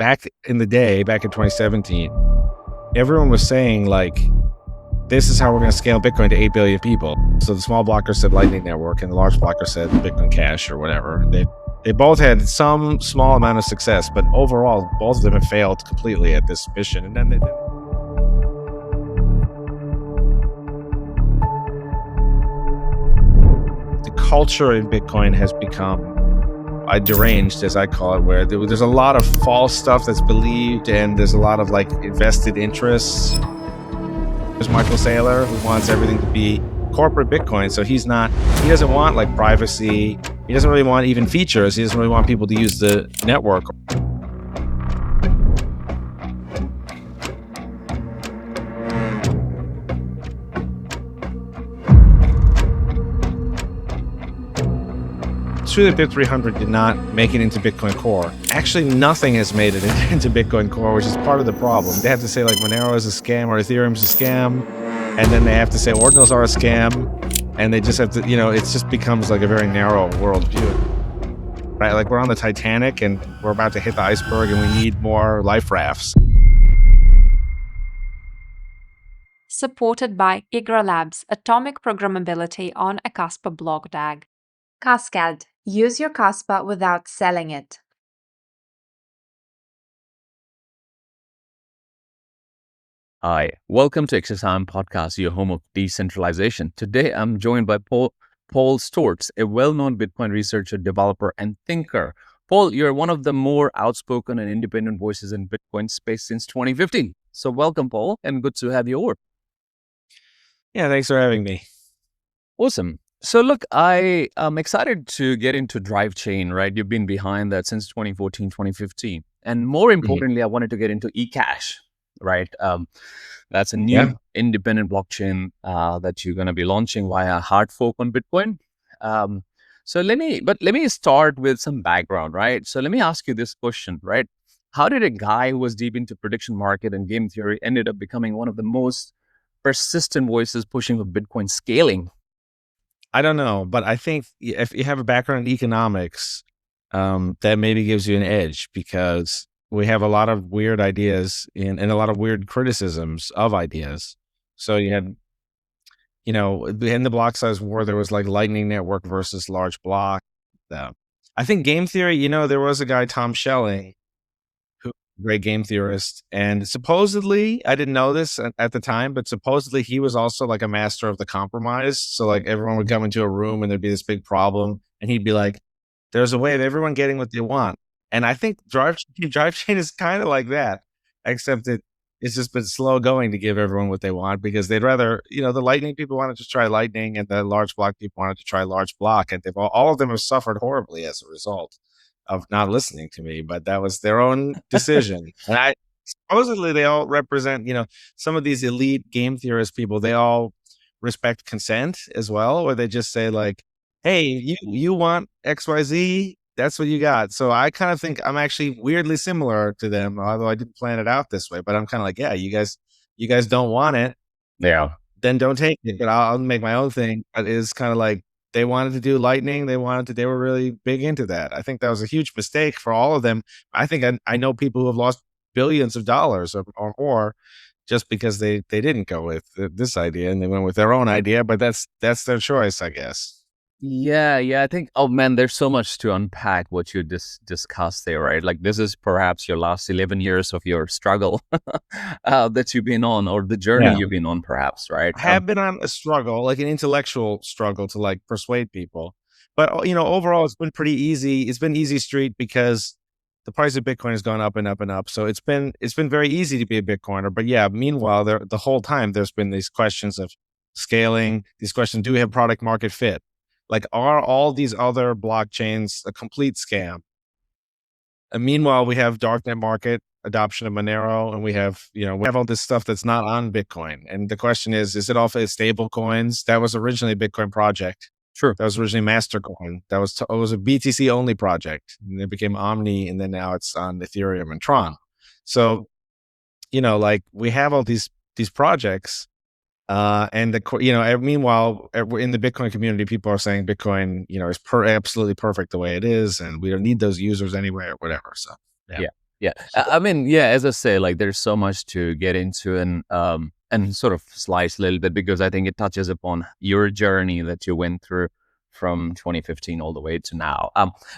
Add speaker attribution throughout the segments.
Speaker 1: back in the day, back in 2017, everyone was saying like, this is how we're going to scale Bitcoin to 8 billion people. So the small blocker said Lightning Network and the large blocker said Bitcoin Cash or whatever. They both had some small amount of success, but overall, both of them have failed completely at this mission. And then the culture in Bitcoin has become deranged, as I call it, where there's a lot of false stuff that's believed, and there's a lot of like invested interests. There's Michael Saylor, who wants everything to be corporate Bitcoin, so he doesn't want like privacy. He doesn't really want even features. He doesn't really want people to use the network. It's true that BIP300 did not make it into Bitcoin Core. Actually, nothing has made it into Bitcoin Core, which is part of the problem. They have to say like Monero is a scam or Ethereum's a scam, and then they have to say ordinals are a scam, and they just have to, it just becomes like a very narrow worldview. Right? Like we're on the Titanic and we're about to hit the iceberg and we need more life rafts.
Speaker 2: Supported by IGRA Labs, Atomic Programmability on a Casper blog tag. Cascade. Use your Casper without selling it.
Speaker 3: Hi, welcome to XXIM Podcast, your home of decentralization. Today, I'm joined by Paul Sztorc, a well-known Bitcoin researcher, developer, and thinker. Paul, you're one of the more outspoken and independent voices in Bitcoin space since 2015. So welcome, Paul, and good to have you over.
Speaker 1: Yeah, thanks for having me.
Speaker 3: Awesome. So look, I am excited to get into Drivechain, right? You've been behind that since 2014, 2015. And more importantly, I wanted to get into eCash, right? That's a new independent blockchain that you're going to be launching via hard fork on Bitcoin. So let me start with some background, right? So let me ask you this question, right? How did a guy who was deep into prediction market and game theory ended up becoming one of the most persistent voices pushing for Bitcoin scaling?
Speaker 1: I don't know, but I think if you have a background in economics, that maybe gives you an edge, because we have a lot of weird ideas and a lot of weird criticisms of ideas. So you had, in the block size war, there was like Lightning Network versus large block. I think game theory, there was a guy, Tom Schelling, great game theorist, and supposedly, I didn't know this at the time, but supposedly he was also like a master of the compromise. So like everyone would come into a room and there'd be this big problem, and he'd be like, there's a way of everyone getting what they want. And I think Drivechain is kind of like that, except it's just been slow going to give everyone what they want, because they'd rather, the Lightning people wanted to try Lightning and the large block people wanted to try large block, and all of them have suffered horribly as a result of not listening to me, but that was their own decision. And supposedly they all represent, some of these elite game theorist people, they all respect consent as well, where they just say like, hey, you want XYZ, that's what you got. So I kind of think I'm actually weirdly similar to them, although I didn't plan it out this way, but I'm kind of like, yeah, you guys don't want it.
Speaker 3: Yeah.
Speaker 1: Then don't take it, but I'll make my own thing. But it's kind of like, they wanted to do Lightning. They were really big into that. I think that was a huge mistake for all of them. I think I know people who have lost billions of dollars or more just because they didn't go with this idea and they went with their own idea, but that's their choice, I guess.
Speaker 3: Yeah. I think, oh man, there's so much to unpack what you discussed there, right? Like this is perhaps your last 11 years of your struggle that you've been on, or the journey you've been on, perhaps, right?
Speaker 1: I have been on a struggle, like an intellectual struggle to like persuade people. But, overall, it's been pretty easy. It's been easy street because the price of Bitcoin has gone up and up and up. So it's been very easy to be a Bitcoiner. But yeah, meanwhile, the whole time there's been these questions of scaling, these questions, do we have product market fit? Like, are all these other blockchains a complete scam? And meanwhile, we have darknet market adoption of Monero, and we have all this stuff that's not on Bitcoin. And the question is it all for stable coins? That was originally a Bitcoin project.
Speaker 3: Sure.
Speaker 1: That was originally Mastercoin. It was a BTC only project, and it became Omni, and then now it's on Ethereum and Tron. So, like we have all these projects, and meanwhile, in the Bitcoin community, people are saying Bitcoin, is absolutely perfect the way it is, and we don't need those users anyway or whatever. So
Speaker 3: yeah. Yeah. I mean, yeah, as I say, like there's so much to get into and sort of slice a little bit because I think it touches upon your journey that you went through from 2015 all the way to now.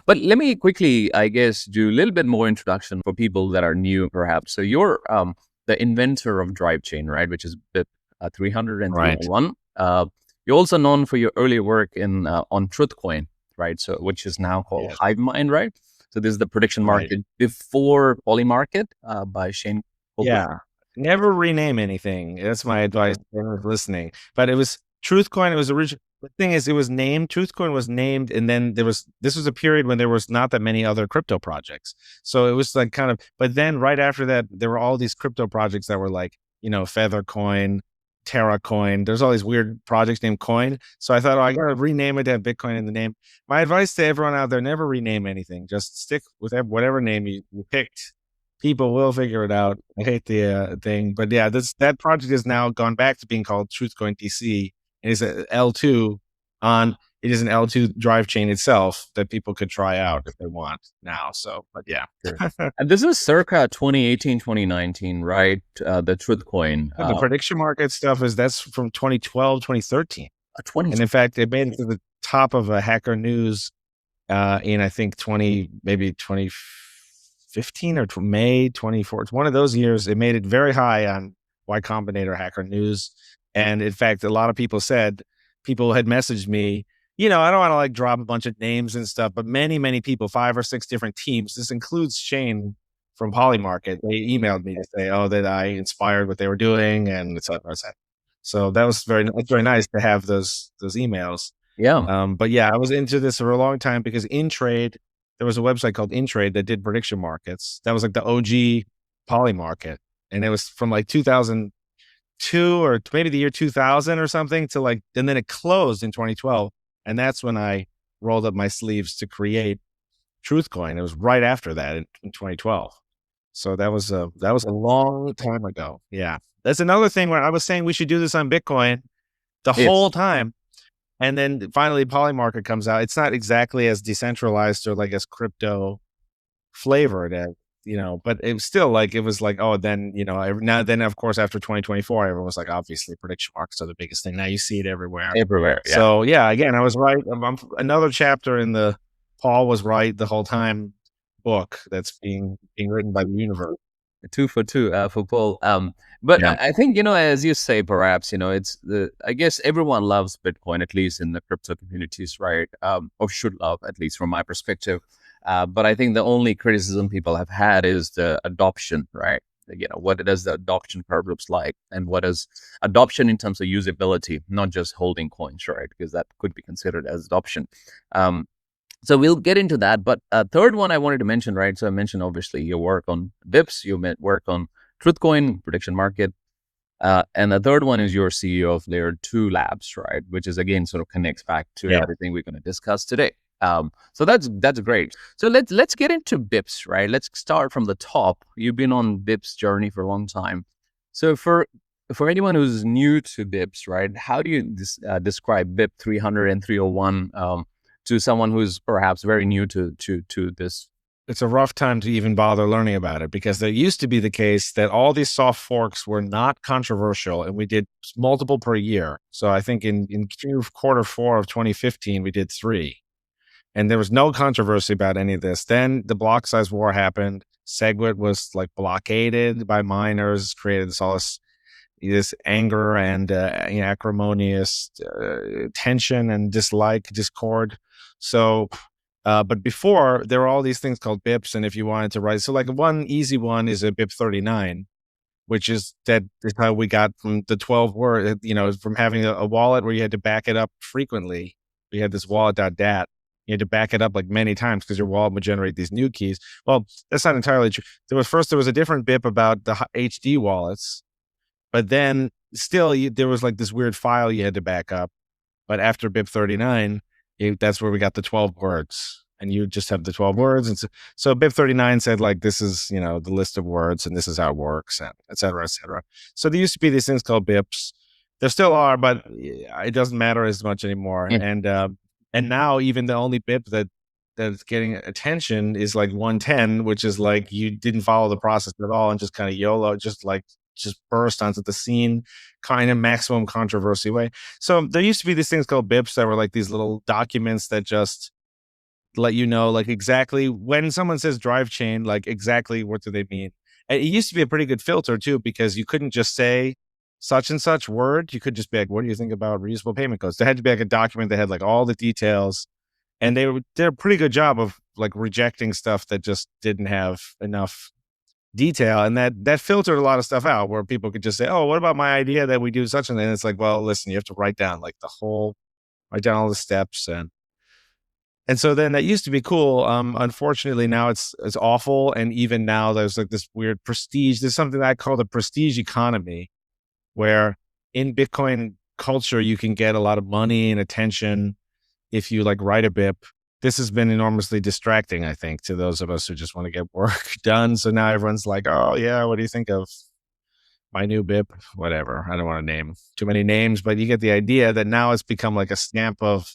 Speaker 3: But let me quickly, I guess, do a little bit more introduction for people that are new, perhaps. So you're the inventor of Drivechain, right? Which is BIP
Speaker 1: Right.
Speaker 3: 301. You're also known for your earlier work in on TruthCoin, right? So which is now called
Speaker 1: Yes.
Speaker 3: HiveMind, right? So this is the prediction
Speaker 1: Right.
Speaker 3: market before Polymarket by Shane Copeland.
Speaker 1: Yeah. Never rename anything. That's my advice to anyone listening. But it was TruthCoin. It was original. The thing is, it was named, TruthCoin was named, and then this was a period when there was not that many other crypto projects. So it was like kind of, but then right after that, there were all these crypto projects that were like, Feathercoin, TerraCoin. There's all these weird projects named Coin. So I thought, oh, I got to rename it to have Bitcoin in the name. My advice to everyone out there, never rename anything. Just stick with whatever name you picked. People will figure it out. I hate the thing, but yeah, that project has now gone back to being called TruthCoin DC, and it's a L2 on. It is an L2 drive chain itself that people could try out if they want now. So, but yeah,
Speaker 3: Sure. And this is circa 2018, 2019, right? The TruthCoin.
Speaker 1: the prediction market stuff that's from 2012, 2013,
Speaker 3: 20.
Speaker 1: and in fact, it made it to the top of a Hacker News in I think maybe 2015 or May 24. It's one of those years. It made it very high on Y Combinator Hacker News. And in fact, a lot of people had messaged me, I don't want to like drop a bunch of names and stuff, but many, many people, 5 or 6 different teams. This includes Shane from Polymarket. They emailed me to say, oh, that I inspired what they were doing and et cetera, et cetera. So that was it's very nice to have those emails.
Speaker 3: Yeah.
Speaker 1: But yeah, I was into this for a long time because InTrade, there was a website called InTrade that did prediction markets. That was like the OG Polymarket. And it was from like 2002 or maybe the year 2000 or something and then it closed in 2012. And that's when I rolled up my sleeves to create TruthCoin. It was right after that in 2012. So that was a long time ago. Yeah. That's another thing where I was saying we should do this on Bitcoin the whole time. And then finally Polymarket comes out. It's not exactly as decentralized or like as crypto flavored as, but it was still like, it was like, oh, then, then of course, after 2024, everyone was like, obviously prediction markets are the biggest thing. Now you see it everywhere.
Speaker 3: Everywhere. Yeah.
Speaker 1: So yeah, again, I was right. Another chapter in the Paul was right the whole time book that's being written by the universe.
Speaker 3: 2 for 2 for Paul. But
Speaker 1: Yeah.
Speaker 3: I think, as you say, perhaps, it's I guess everyone loves Bitcoin, at least in the crypto communities, right? Or should love, at least from my perspective. But I think the only criticism people have had is the adoption, right? What does the adoption curve looks like, and what is adoption in terms of usability, not just holding coins, right? Because that could be considered as adoption. So we'll get into that. But third one I wanted to mention, right? So I mentioned obviously your work on BIPs, you work on TruthCoin, prediction market. And the third one is you're CEO of Layer 2 Labs, right? Which is again sort of connects back to everything we're going to discuss today. So that's great. So let's get into BIPs, right? Let's start from the top. You've been on BIPs journey for a long time. So for anyone who's new to BIPs, right? How do you describe BIP 300 and 301 to someone who's perhaps very new to this?
Speaker 1: It's a rough time to even bother learning about it because there used to be the case that all these soft forks were not controversial and we did multiple per year. So I think in quarter 4 of 2015, we did 3 and there was no controversy about any of this. Then the block size war happened. SegWit was like blockaded by miners, created this anger and acrimonious tension and discord. So, but before there were all these things called BIPs, and if you wanted to write, so like one easy one is a BIP 39, which is how we got from the 12 word, from having a wallet where you had to back it up frequently. We had this wallet.dat. You had to back it up like many times because your wallet would generate these new keys. Well, that's not entirely true. There was a different BIP about the HD wallets. But then still, there was like this weird file you had to back up. But after BIP 39, that's where we got the 12 words. And you just have the 12 words. And so BIP 39 said like, this is, the list of words and this is how it works, and et cetera, et cetera. So there used to be these things called BIPs. There still are, but it doesn't matter as much anymore. And now even the only BIP that that's getting attention is like 110, which is like you didn't follow the process at all and just kind of YOLO, just burst onto the scene, kind of maximum controversy way. So there used to be these things called BIPs that were like these little documents that just let you know, like, exactly when someone says drive chain, like, exactly what do they mean. And it used to be a pretty good filter too, because you couldn't just say such and such word. You could just be like, what do you think about reusable payment codes? There had to be like a document that had like all the details, and did a pretty good job of like rejecting stuff that just didn't have enough detail, and that filtered a lot of stuff out where people could just say, oh, what about my idea that we do such and then it's like, well, listen, you have to write down like write down all the steps. And so then that used to be cool. Unfortunately, now it's awful. And even now, there's like this weird prestige. There's something that I call the prestige economy, where in Bitcoin culture, you can get a lot of money and attention if you like write a BIP. This has been enormously distracting, I think, to those of us who just want to get work done. So now everyone's like, oh, yeah, what do you think of my new BIP? Whatever. I don't want to name too many names, but you get the idea that now it's become like a stamp of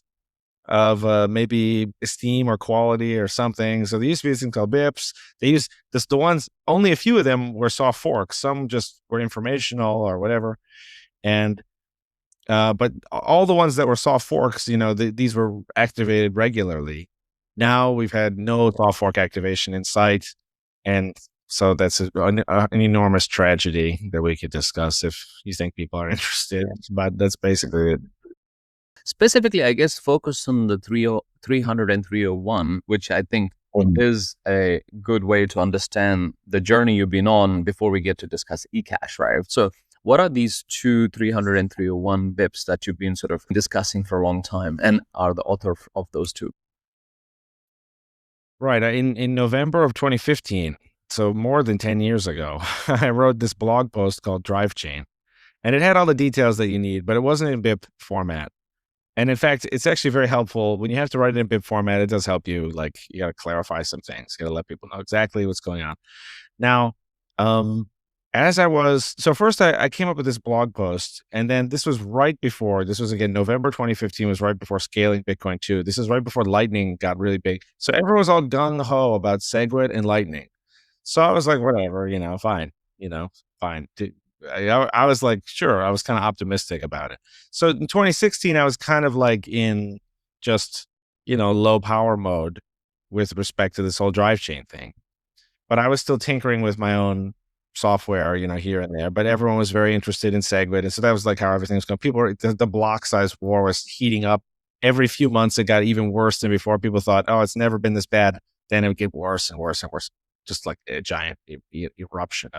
Speaker 1: maybe esteem or quality or something. So there used to be this thing called BIPs. They used the ones, only a few of them were soft forks. Some just were informational or whatever. And, but all the ones that were soft forks, these were activated regularly. Now we've had no soft fork activation in sight. And so that's an enormous tragedy that we could discuss if you think people are interested. But that's basically it.
Speaker 3: Specifically, I guess, focus on the 300 and 301, which I think is a good way to understand the journey you've been on before we get to discuss eCash, right? So what are these two 300 and 301 BIPs that you've been sort of discussing for a long time and are the author of those two?
Speaker 1: Right. In November of 2015, so more than 10 years ago, I wrote this blog post called Drivechain. And it had all the details that you need, but it wasn't in BIP format. And in fact, it's actually very helpful when you have to write it in BIP format. It does help you. Like, you got to clarify some things. You got to let people know exactly what's going on. Now, so first I came up with this blog post, and then this was again, November 2015 was right before scaling Bitcoin 2. This is right before Lightning got really big. So everyone was all gung ho about SegWit and Lightning. So I was like, whatever, fine, fine. I was like, sure, I was kind of optimistic about it. So in 2016, I was kind of like in just, low power mode with respect to this whole drive chain thing. But I was still tinkering with my own software, here and there. But everyone was very interested in SegWit. And so that was like how everything was going. The block size war was heating up. Every few months, it got even worse than before. People thought, oh, it's never been this bad. Then it would get worse and worse and worse. Just like a giant eruption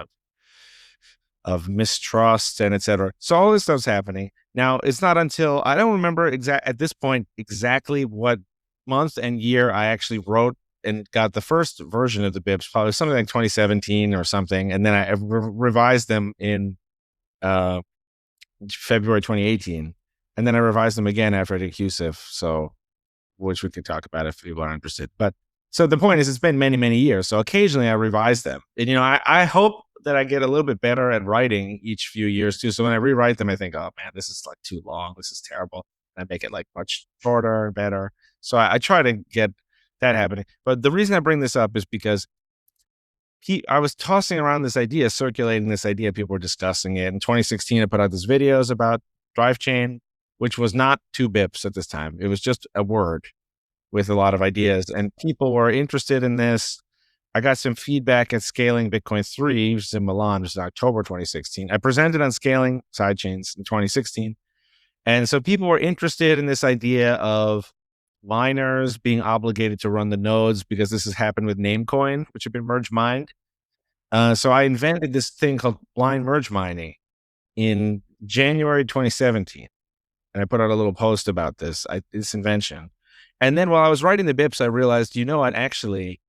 Speaker 1: of mistrust and et cetera. So all this stuff's happening. Now, it's not until, I don't remember at this point exactly what month and year I actually wrote and got the first version of the BIPs, probably something like 2017 or something. And then I revised them in February 2018. And then I revised them again after I did QSIF. So, which we could talk about if people are interested. But so the point is, it's been many, many years. So occasionally I revise them. And, I hope that I get a little bit better at writing each few years too. So when I rewrite them, I think, oh man, this is like too long. This is terrible. And I make it like much shorter and better. So I try to get that happening. But the reason I bring this up is because I was tossing around this idea, circulating this idea. People were discussing it. In 2016, I put out these videos about Drivechain, which was not 2 BIPs at this time. It was just a word with a lot of ideas. And people were interested in this. I got some feedback at Scaling Bitcoin 3, which is in Milan, which is October 2016. I presented on Scaling Sidechains in 2016. And so people were interested in this idea of miners being obligated to run the nodes because this has happened with Namecoin, which had been merge mined. So I invented this thing called blind merge mining in January 2017. And I put out a little post about this invention. And then while I was writing the BIPs, I realized, what, actually,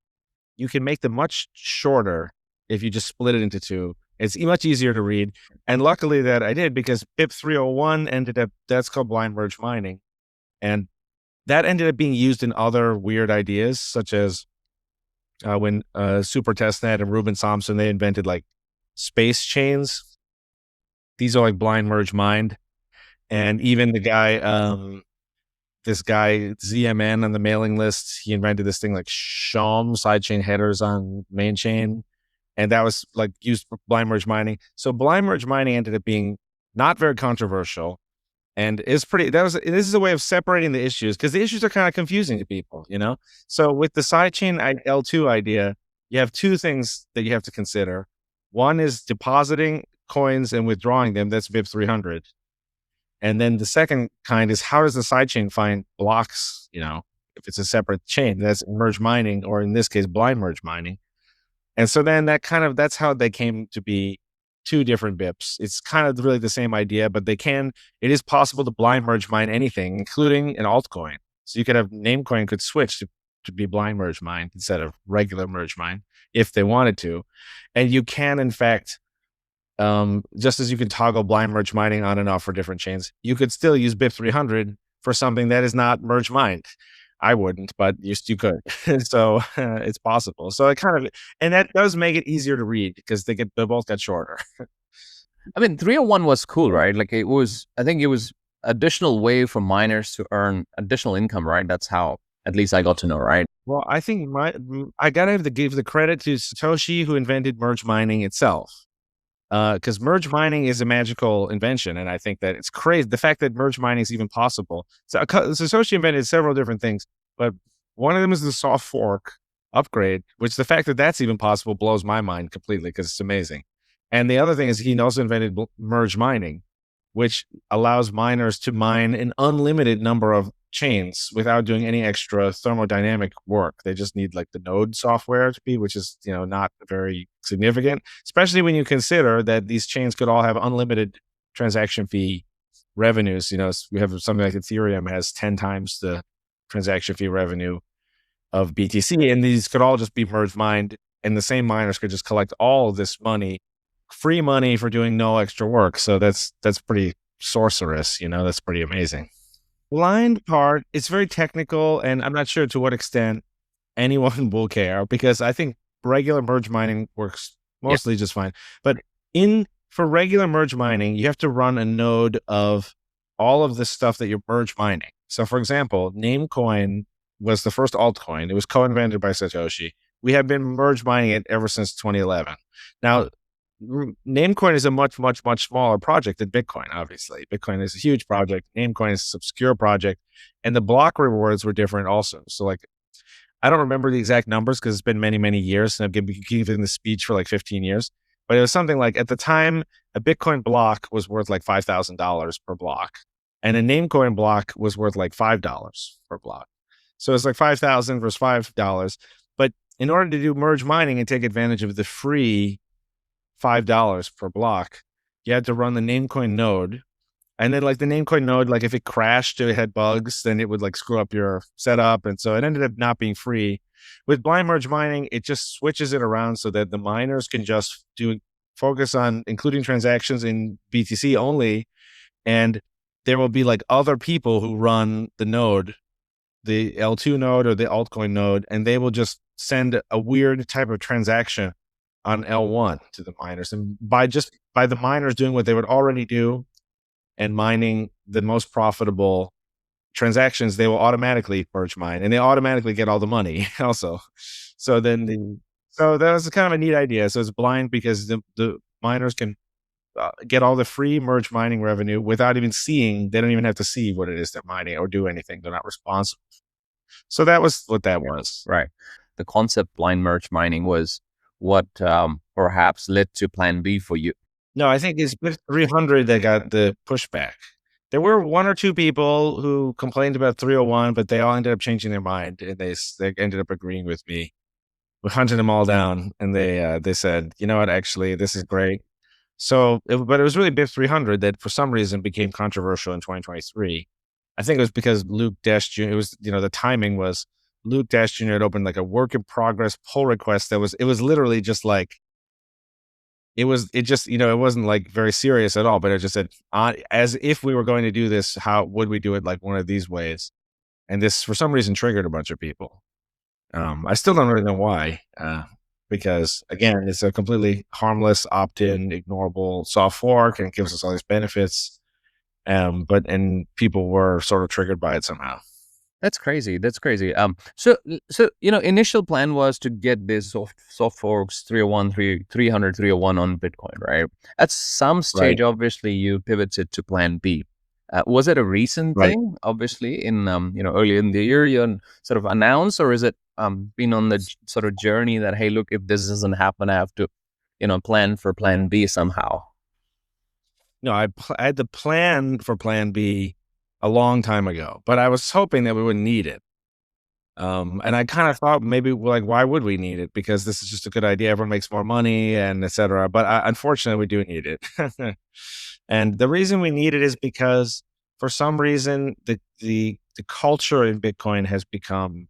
Speaker 1: you can make them much shorter if you just split it into 2. It's much easier to read. And luckily that I did, because BIP 301 that's called blind merge mining. And that ended up being used in other weird ideas, such as when Super Testnet and Ruben Thompson, they invented like space chains. These are like blind merge mined. And even the guy, this guy ZMN on the mailing list, he invented this thing like SHAM, sidechain headers on main chain, and that was like used for blind merge mining. So blind merge mining ended up being not very controversial, and is pretty. This is a way of separating the issues, because the issues are kind of confusing to people, you know. So with the sidechain L2 idea, you have two things that you have to consider. One is depositing coins and withdrawing them. That's BIP 300. And then the second kind is, how does the sidechain find blocks, you know, if it's a separate chain? That's merge mining, or in this case, blind merge mining. And so then that's how they came to be two different BIPs. It's kind of really the same idea, but it is possible to blind merge mine anything, including an altcoin. So you could have Namecoin could switch to be blind merge mined instead of regular merge mine if they wanted to. And you can, in fact, just as you can toggle blind merge mining on and off for different chains, you could still use BIP 300 for something that is not merge mined. I wouldn't, but you could. So it's possible. So and that does make it easier to read, because they both got shorter.
Speaker 3: I mean, 301 was cool, right? Like I think it was additional way for miners to earn additional income, right? That's how at least I got to know, right?
Speaker 1: Well, I think I gotta give the credit to Satoshi, who invented merge mining itself. Because merge mining is a magical invention, and I think that it's crazy the fact that merge mining is even possible. So Satoshi invented several different things, but one of them is the soft fork upgrade, which the fact that that's even possible blows my mind completely, because it's amazing. And the other thing is, he also invented merge mining, which allows miners to mine an unlimited number of chains without doing any extra thermodynamic work. They just need like the node software to be, which is, you know, not very significant, especially when you consider that these chains could all have unlimited transaction fee revenues. You know, we have something like Ethereum has 10 times the transaction fee revenue of BTC, and these could all just be merge mined, and the same miners could just collect all of this money, free money for doing no extra work. So that's pretty sorcerous, you know, that's pretty amazing. Blind part, it's very technical, and I'm not sure to what extent anyone will care, because I think regular merge mining works mostly just fine. But for regular merge mining, you have to run a node of all of the stuff that you're merge mining. So for example, Namecoin was the first altcoin. It was co-invented by Satoshi. We have been merge mining it ever since 2011. Now, Namecoin is a much, much, much smaller project than Bitcoin, obviously. Bitcoin is a huge project. Namecoin is an obscure project. And the block rewards were different also. So like, I don't remember the exact numbers, because it's been many, many years, and I've been giving this speech for like 15 years. But it was something like, at the time, a Bitcoin block was worth like $5,000 per block. And a Namecoin block was worth like $5 per block. So it's like 5,000 versus $5. But in order to do merge mining and take advantage of the free $5 per block, you had to run the Namecoin node. And then like the Namecoin node, like if it crashed or it had bugs, then it would like screw up your setup. And so it ended up not being free. With blind merge mining, it just switches it around so that the miners can just focus on including transactions in BTC only. And there will be like other people who run the node, the L2 node or the altcoin node, and they will just send a weird type of transaction on L1 to the miners. And by the miners doing what they would already do and mining the most profitable transactions, they will automatically merge mine, and they automatically get all the money also. So that was kind of a neat idea. So it's blind because the miners can get all the free merge mining revenue without even seeing. They don't even have to see what it is they're mining or do anything. They're not responsible. So that was what that was.
Speaker 3: Right. The concept blind merge mining was what perhaps led to plan B for you.
Speaker 1: No, I think it's 300 that got the pushback. There were one or two people who complained about 301, but they all ended up changing their mind, and they ended up agreeing with me. We hunted them all down, and they said, you know what, actually, this is great. So, but it was really BIP 300 that for some reason became controversial in 2023. I think it was because Luke Dash Jr., it was, you know, the timing was Luke Dash Jr. had opened like a work in progress pull request it was literally just like, it wasn't like very serious at all, but it just said, as if we were going to do this, how would we do it like one of these ways? And this, for some reason, triggered a bunch of people. I still don't really know why, because again, it's a completely harmless, opt-in, ignorable soft fork, and it gives us all these benefits. But people were sort of triggered by it somehow.
Speaker 3: That's crazy. That's crazy. So initial plan was to get this soft forks 301, 300, 301 on Bitcoin, right? At some
Speaker 1: Right.
Speaker 3: stage, obviously, you pivoted to Plan B. Was it a recent
Speaker 1: Right.
Speaker 3: thing? Obviously, in earlier in the year, you sort of announced, or is it been on the sort of journey that, hey, look, if this doesn't happen, I have to, plan for Plan B somehow.
Speaker 1: No, I had the plan for Plan B a long time ago, but I was hoping that we wouldn't need it. And I kind of thought maybe like, why would we need it? Because this is just a good idea. Everyone makes more money and et cetera. But unfortunately, we do need it. And the reason we need it is because for some reason, the culture in Bitcoin has become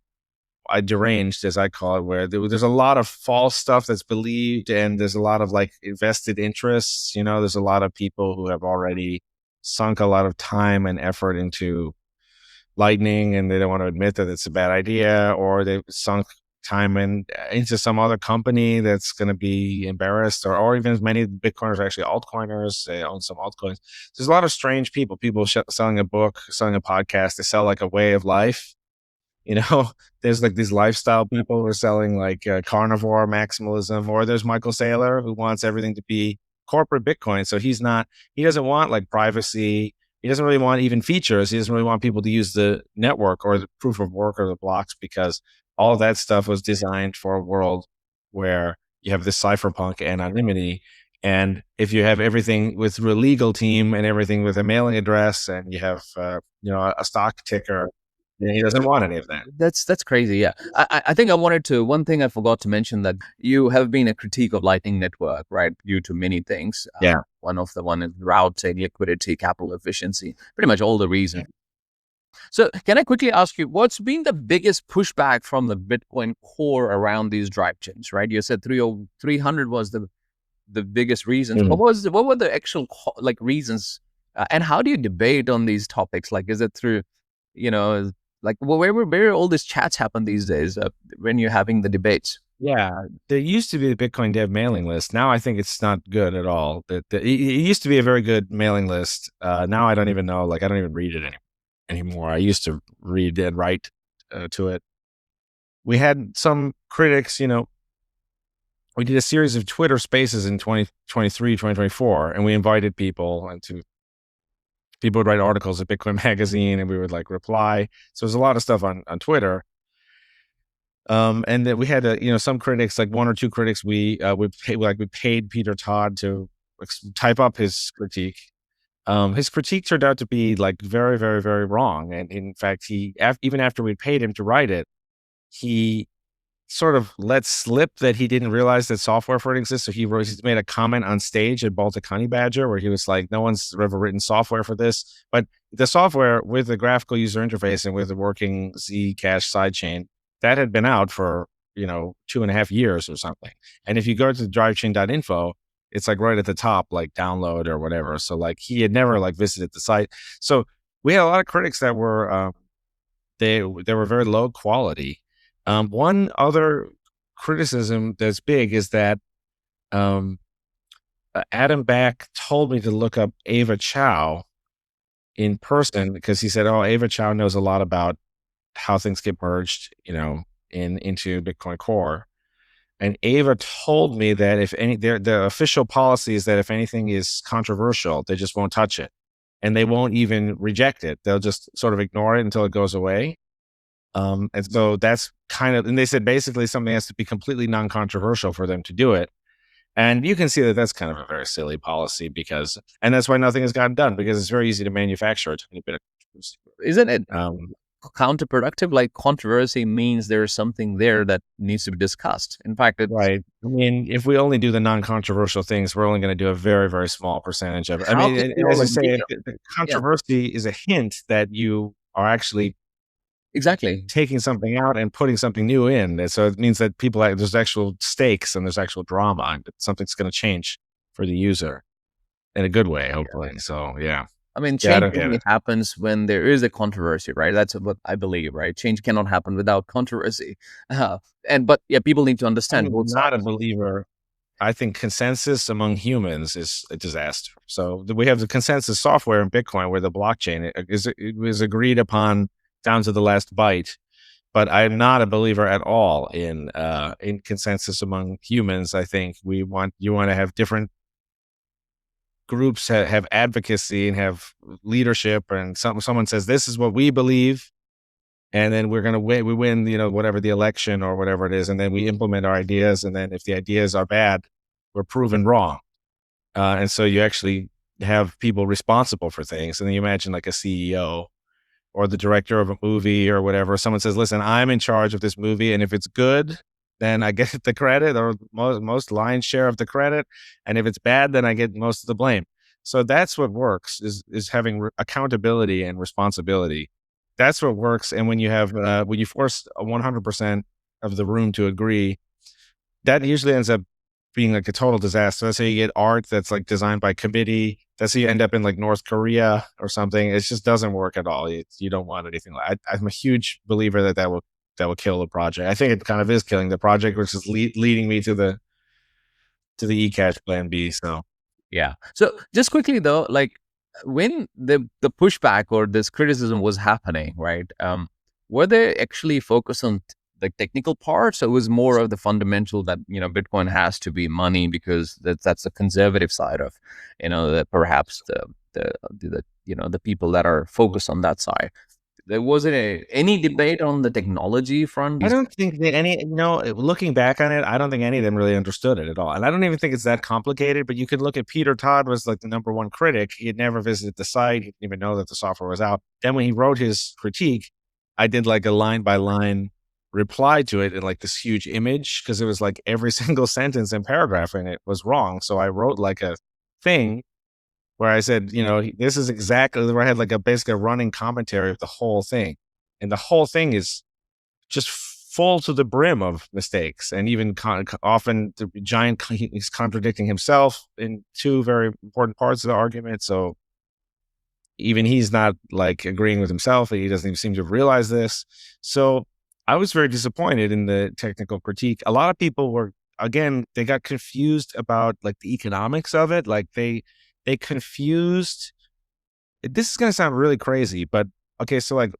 Speaker 1: deranged, as I call it, where there's a lot of false stuff that's believed, and there's a lot of like invested interests. There's a lot of people who have already sunk a lot of time and effort into Lightning, and they don't want to admit that it's a bad idea, or they've sunk time into some other company that's going to be embarrassed, or even as many Bitcoiners are actually altcoiners. They own some altcoins. There's a lot of strange people. People selling a book, selling a podcast. They sell like a way of life. You know, there's like these lifestyle people who are selling like carnivore maximalism, or there's Michael Saylor who wants everything to be corporate Bitcoin. So he doesn't want like privacy. He doesn't really want even features. He doesn't really want people to use the network or the proof of work or the blocks, because all of that stuff was designed for a world where you have this cypherpunk anonymity. And if you have everything with a legal team and everything with a mailing address, and you have, a stock ticker, and he doesn't want any of that.
Speaker 3: That's crazy. Yeah, I think I wanted to. One thing I forgot to mention, that you have been a critique of Lightning Network, right? Due to many things.
Speaker 1: Yeah.
Speaker 3: One is routing, liquidity, capital efficiency, pretty much all the reasons. So, can I quickly ask you, what's been the biggest pushback from the Bitcoin core around these drive chains? Right, you said 300 was the biggest reasons.
Speaker 1: Mhm.
Speaker 3: What were the actual like reasons? And how do you debate on these topics? Like, is it through, you know, like where all these chats happen these days when you're having the debates?
Speaker 1: Yeah, there used to be the Bitcoin Dev mailing list. Now I think it's not good at all. It used to be a very good mailing list. Now I don't even know. Like I don't even read it anymore. I used to read and write to it. We had some critics. We did a series of Twitter Spaces in 2023, 2024, and we invited people, and people would write articles at Bitcoin Magazine, and we would like reply. So there's a lot of stuff on Twitter. And then we had some critics, like one or two critics, we paid Peter Todd to type up his critique. His critique turned out to be like very, very, very wrong. And in fact, even after we paid him to write it, he sort of let slip that he didn't realize that software for it exists. So he's made a comment on stage at Baltic Honey Badger where he was like, no one's ever written software for this. But the software with the graphical user interface and with the working Zcash sidechain, that had been out for, 2.5 years or something. And if you go to drivechain.info, it's like right at the top, like download or whatever. So like he had never like visited the site. So we had a lot of critics that were, they were very low quality. One other criticism that's big is that Adam Back told me to look up Ava Chow in person, because he said, "Oh, Ava Chow knows a lot about how things get merged, into Bitcoin Core." And Ava told me that if the official policy is that if anything is controversial, they just won't touch it, and they won't even reject it. They'll just sort of ignore it until it goes away. And so that's and they said basically something has to be completely non-controversial for them to do it. And you can see that that's kind of a very silly policy, and that's why nothing has gotten done, because it's very easy to manufacture a tiny bit of controversy.
Speaker 3: Isn't it
Speaker 1: Um,
Speaker 3: counterproductive? Like, controversy means there's something there that needs to be discussed. In fact, it's
Speaker 1: right. I mean, if we only do the non-controversial things, we're only going to do a very, very small percentage of it. I
Speaker 3: how
Speaker 1: mean,
Speaker 3: can we
Speaker 1: and as
Speaker 3: all
Speaker 1: you
Speaker 3: agree?
Speaker 1: say, the
Speaker 3: Yeah,
Speaker 1: controversy is a hint that you are actually
Speaker 3: exactly.
Speaker 1: taking something out and putting something new in. And so it means that there's actual stakes and there's actual drama, and something's going to change for the user in a good way, hopefully. So yeah.
Speaker 3: I mean,
Speaker 1: Yeah, I
Speaker 3: change
Speaker 1: don't get
Speaker 3: only
Speaker 1: it.
Speaker 3: happens when there is a controversy, right? That's what I believe, right? Change cannot happen without controversy. But yeah, people need to understand
Speaker 1: I'm
Speaker 3: both
Speaker 1: not a
Speaker 3: sides.
Speaker 1: believer. I think consensus among humans is a disaster. So we have the consensus software in Bitcoin where the blockchain is agreed upon down to the last byte. But I'm not a believer at all in consensus among humans. I think you want to have different groups have advocacy and have leadership, and someone says this is what we believe, and then we're going to win. We win, whatever the election or whatever it is, and then we implement our ideas. And then if the ideas are bad, we're proven wrong. And so you actually have people responsible for things. And then you imagine like a CEO or the director of a movie or whatever. Someone says, "Listen, I'm in charge of this movie, and if it's good, then I get the credit or most lion's share of the credit, and if it's bad, then I get most of the blame." So that's what works is having accountability and responsibility. That's what works. And when you have when you force 100% of the room to agree, that usually ends up being like a total disaster. Let's say you get art that's like designed by committee. That's how you end up in like North Korea or something. It just doesn't work at all. You don't want anything like. I'm a huge believer that will kill the project. I think it kind of is killing the project, which is leading me to the eCash plan B. So
Speaker 3: Yeah. So just quickly though, like when the pushback or this criticism was happening, right? Were they actually focused on the technical parts, or it was more of the fundamental that Bitcoin has to be money because that's the conservative side of perhaps the people that are focused on that side? There wasn't any debate on the technology front.
Speaker 1: I don't think that looking back on it, I don't think any of them really understood it at all. And I don't even think it's that complicated, but you could look at Peter Todd was like the number one critic. He had never visited the site. He didn't even know that the software was out. Then when he wrote his critique, I did like a line by line reply to it in like this huge image, because it was like every single sentence and paragraph in it was wrong. So I wrote like a thing where I said, this is exactly where I had like basically a running commentary of the whole thing. And the whole thing is just full to the brim of mistakes. And even often the giant, he's contradicting himself in two very important parts of the argument. So even he's not like agreeing with himself. He doesn't even seem to realize this. So I was very disappointed in the technical critique. A lot of people were, again, they got confused about like the economics of it. Like they confused, this is going to sound really crazy, but okay. So like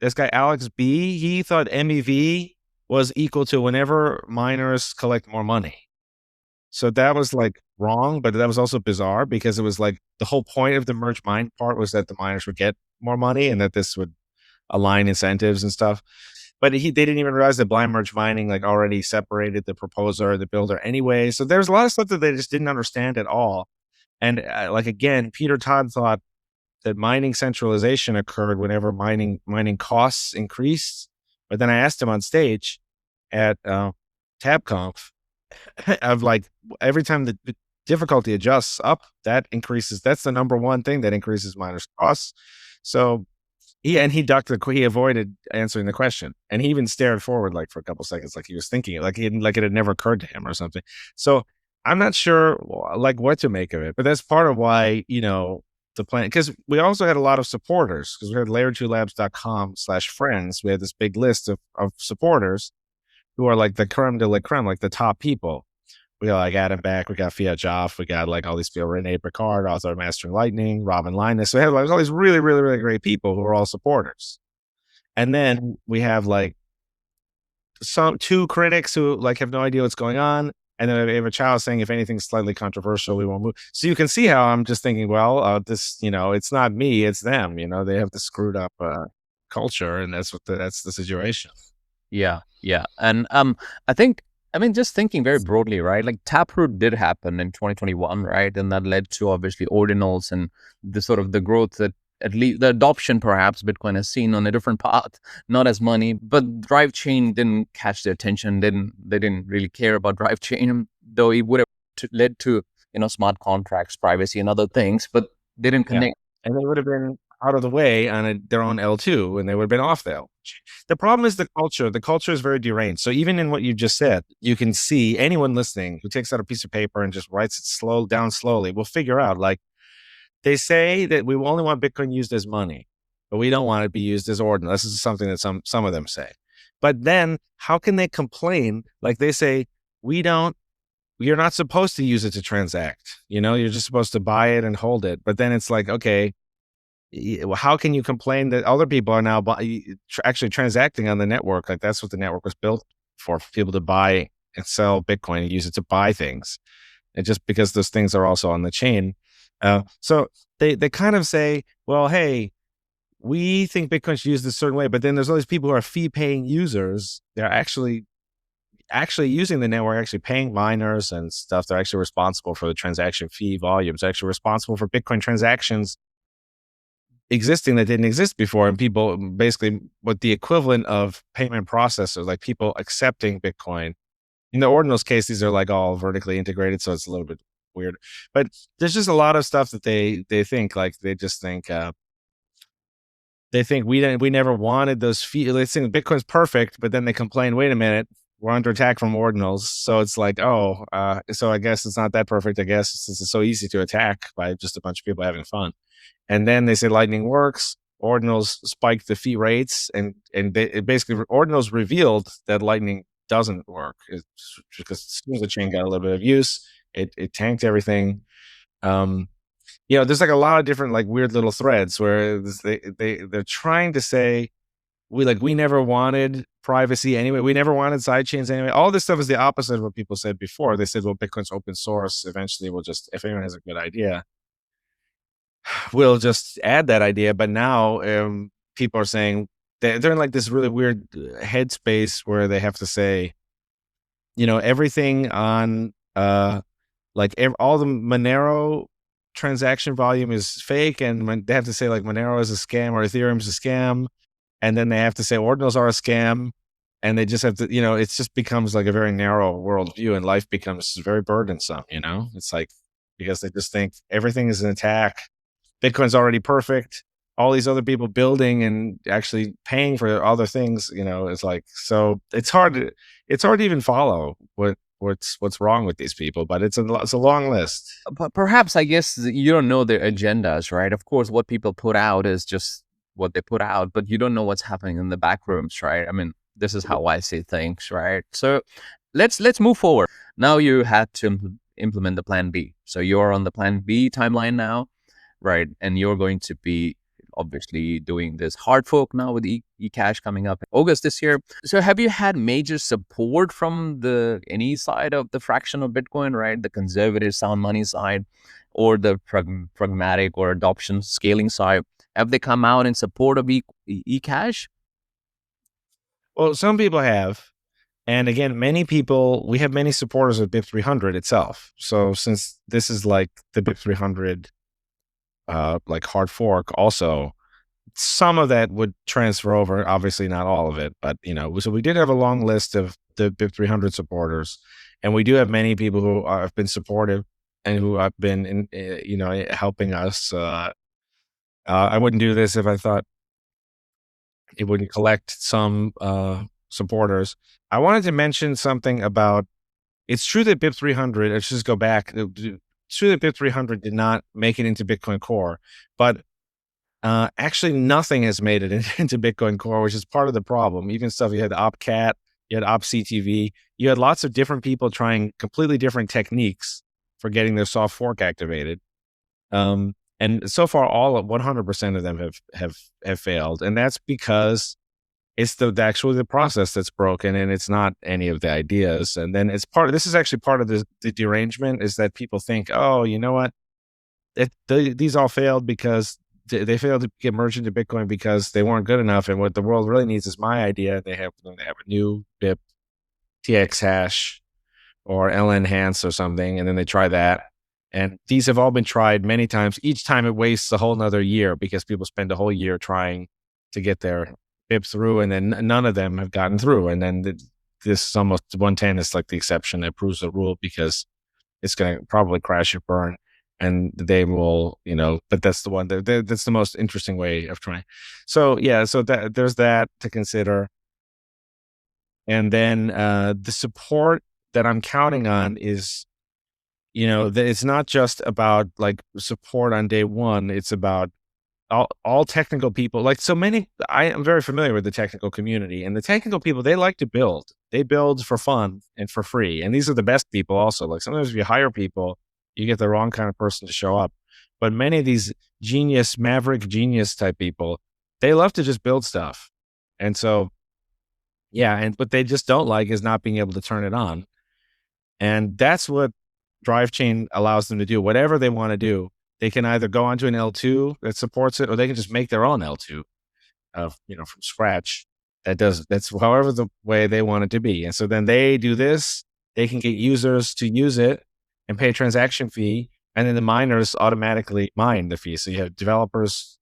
Speaker 1: this guy, Alex B, he thought MEV was equal to whenever miners collect more money. So that was like wrong, but that was also bizarre because it was like the whole point of the merge mine part was that the miners would get more money and that this would align incentives and stuff. But they didn't even realize that blind merge mining like already separated the proposer, the builder anyway. So there's a lot of stuff that they just didn't understand at all. And like, again, Peter Todd thought that mining centralization occurred whenever mining costs increased. But then I asked him on stage at TabConf of like, every time the difficulty adjusts up, that increases. That's the number one thing that increases miners' costs. So he avoided answering the question, and he even stared forward like for a couple seconds, like he was thinking it, like it had never occurred to him or something. So I'm not sure like what to make of it, but that's part of why, the plan, because we also had a lot of supporters, because we had layer2labs.com/friends. We had this big list of supporters who are like the creme de la creme, like the top people. We got like Adam Beck, we got Fiat Joff, we got like all these people, Rene Picard, author of Mastering Lightning, Robin Linus. So we have like all these really, really, really great people who are all supporters. And then we have like two critics who like have no idea what's going on. And then we have a child saying, if anything's slightly controversial, we won't move. So you can see how I'm just thinking, well, this, it's not me, it's them. They have the screwed up culture, and that's the situation.
Speaker 3: Yeah. And just thinking very broadly, right? Like Taproot did happen in 2021, right? And that led to obviously ordinals and the sort of the growth that at least the adoption perhaps Bitcoin has seen on a different path, not as money. But Drivechain didn't catch their attention. They didn't really care about Drivechain, though it would have led to smart contracts, privacy, and other things. But they didn't connect.
Speaker 1: And they would have been out of the way on their own L2, and they would have been off the L. The problem is the culture. The culture is very deranged. So even in what you just said, you can see anyone listening who takes out a piece of paper and just writes it slowly will figure out, like, they say that we only want Bitcoin used as money, but we don't want it to be used as ordinal. This is something that some of them say. But then how can they complain? Like they say, you're not supposed to use it to transact. You're just supposed to buy it and hold it. But then it's like, okay, how can you complain that other people are now actually transacting on the network? Like that's what the network was built for people to buy and sell Bitcoin and use it to buy things. And just because those things are also on the chain. So they kind of say, well, hey, we think Bitcoin should use this certain way, but then there's all these people who are fee paying users. They're actually using the network, actually paying miners and stuff. They're actually responsible for the transaction fee volumes, actually responsible for Bitcoin transactions existing that didn't exist before. And people basically what the equivalent of payment processors, like people accepting Bitcoin. In the Ordinals case, these are like all vertically integrated, so it's a little bit weird. But there's just a lot of stuff that they think, like they just think we never wanted those fees. They think Bitcoin's perfect, but then they complain, wait a minute, we're under attack from Ordinals. So it's like, so I guess it's not that perfect. I guess it's so easy to attack by just a bunch of people having fun. And then they say Lightning works. Ordinals spiked the fee rates, and basically Ordinals revealed that Lightning doesn't work. It's because as soon as the chain got a little bit of use, it tanked everything. There's like a lot of different like weird little threads where they're trying to say we never wanted privacy anyway. We never wanted sidechains anyway. All this stuff is the opposite of what people said before. They said, well, Bitcoin's open source. Eventually, we'll just, if anyone has a good idea, we'll just add that idea. But now people are saying they're in like this really weird headspace where they have to say, everything on all the Monero transaction volume is fake, and they have to say like Monero is a scam or Ethereum is a scam, and then they have to say Ordinals are a scam, and they just have to, it just becomes like a very narrow worldview, and life becomes very burdensome. It's like because they just think everything is an attack. Bitcoin's already perfect. All these other people building and actually paying for other things, it's like, so it's hard to even follow what's wrong with these people, but it's a long list.
Speaker 3: But perhaps, I guess, you don't know their agendas, right? Of course, what people put out is just what they put out, but you don't know what's happening in the back rooms, right? I mean, this is how I see things, right? So let's move forward. Now you had to implement the plan B. So you're on the plan B timeline now, right? And you're going to be obviously doing this hard fork now with eCash coming up in August this year. So have you had major support from any side of the fraction of Bitcoin, right? The conservative sound money side or the pragmatic or adoption scaling side? Have they come out in support of eCash?
Speaker 1: Well, some people have. And again, we have many supporters of BIP 300 itself. So since this is like the BIP 300 like hard fork also, some of that would transfer over, obviously not all of it, but so we did have a long list of the BIP 300 supporters, and we do have many people who have been supportive and who have been helping us. I wouldn't do this if I thought it wouldn't collect some supporters. I wanted to mention something about, it's true that BIP 300, let's just go back, it's true that BIP 300 did not make it into Bitcoin Core, but actually nothing has made it into Bitcoin Core, which is part of the problem. Even stuff, you had OpCat, you had OpCTV, you had lots of different people trying completely different techniques for getting their soft fork activated. And so far, all 100% of them have failed, and that's because it's actually the process that's broken, and it's not any of the ideas. And then this is actually part of the derangement, is that people think, oh, you know what, these all failed because they failed to get merged into Bitcoin because they weren't good enough, and what the world really needs is my idea. They have a new BIP, TX hash, or LNhance or something, and then they try that. And these have all been tried many times. Each time it wastes a whole nother year because people spend a whole year trying to get their BIP through, and then none of them have gotten through. And then this almost 110 is like the exception that proves the rule, because it's going to probably crash or burn, and they will, but that's the one that's the most interesting way of trying. So yeah, so there's that to consider. And then the support that I'm counting on is, it's not just about like support on day one. It's about all technical people. Like so many, I am very familiar with the technical community, and the technical people, they like to build. They build for fun and for free. And these are the best people also. Like sometimes if you hire people, you get the wrong kind of person to show up. But many of these maverick genius type people, they love to just build stuff. And so, yeah, and what they just don't like is not being able to turn it on. And that's what Drivechain allows them to do. Whatever they want to do, they can either go onto an L2 that supports it, or they can just make their own L2, from scratch. That's however the way they want it to be. And so then they do this. They can get users to use it and pay a transaction fee, and then the miners automatically mine the fee. So you have developers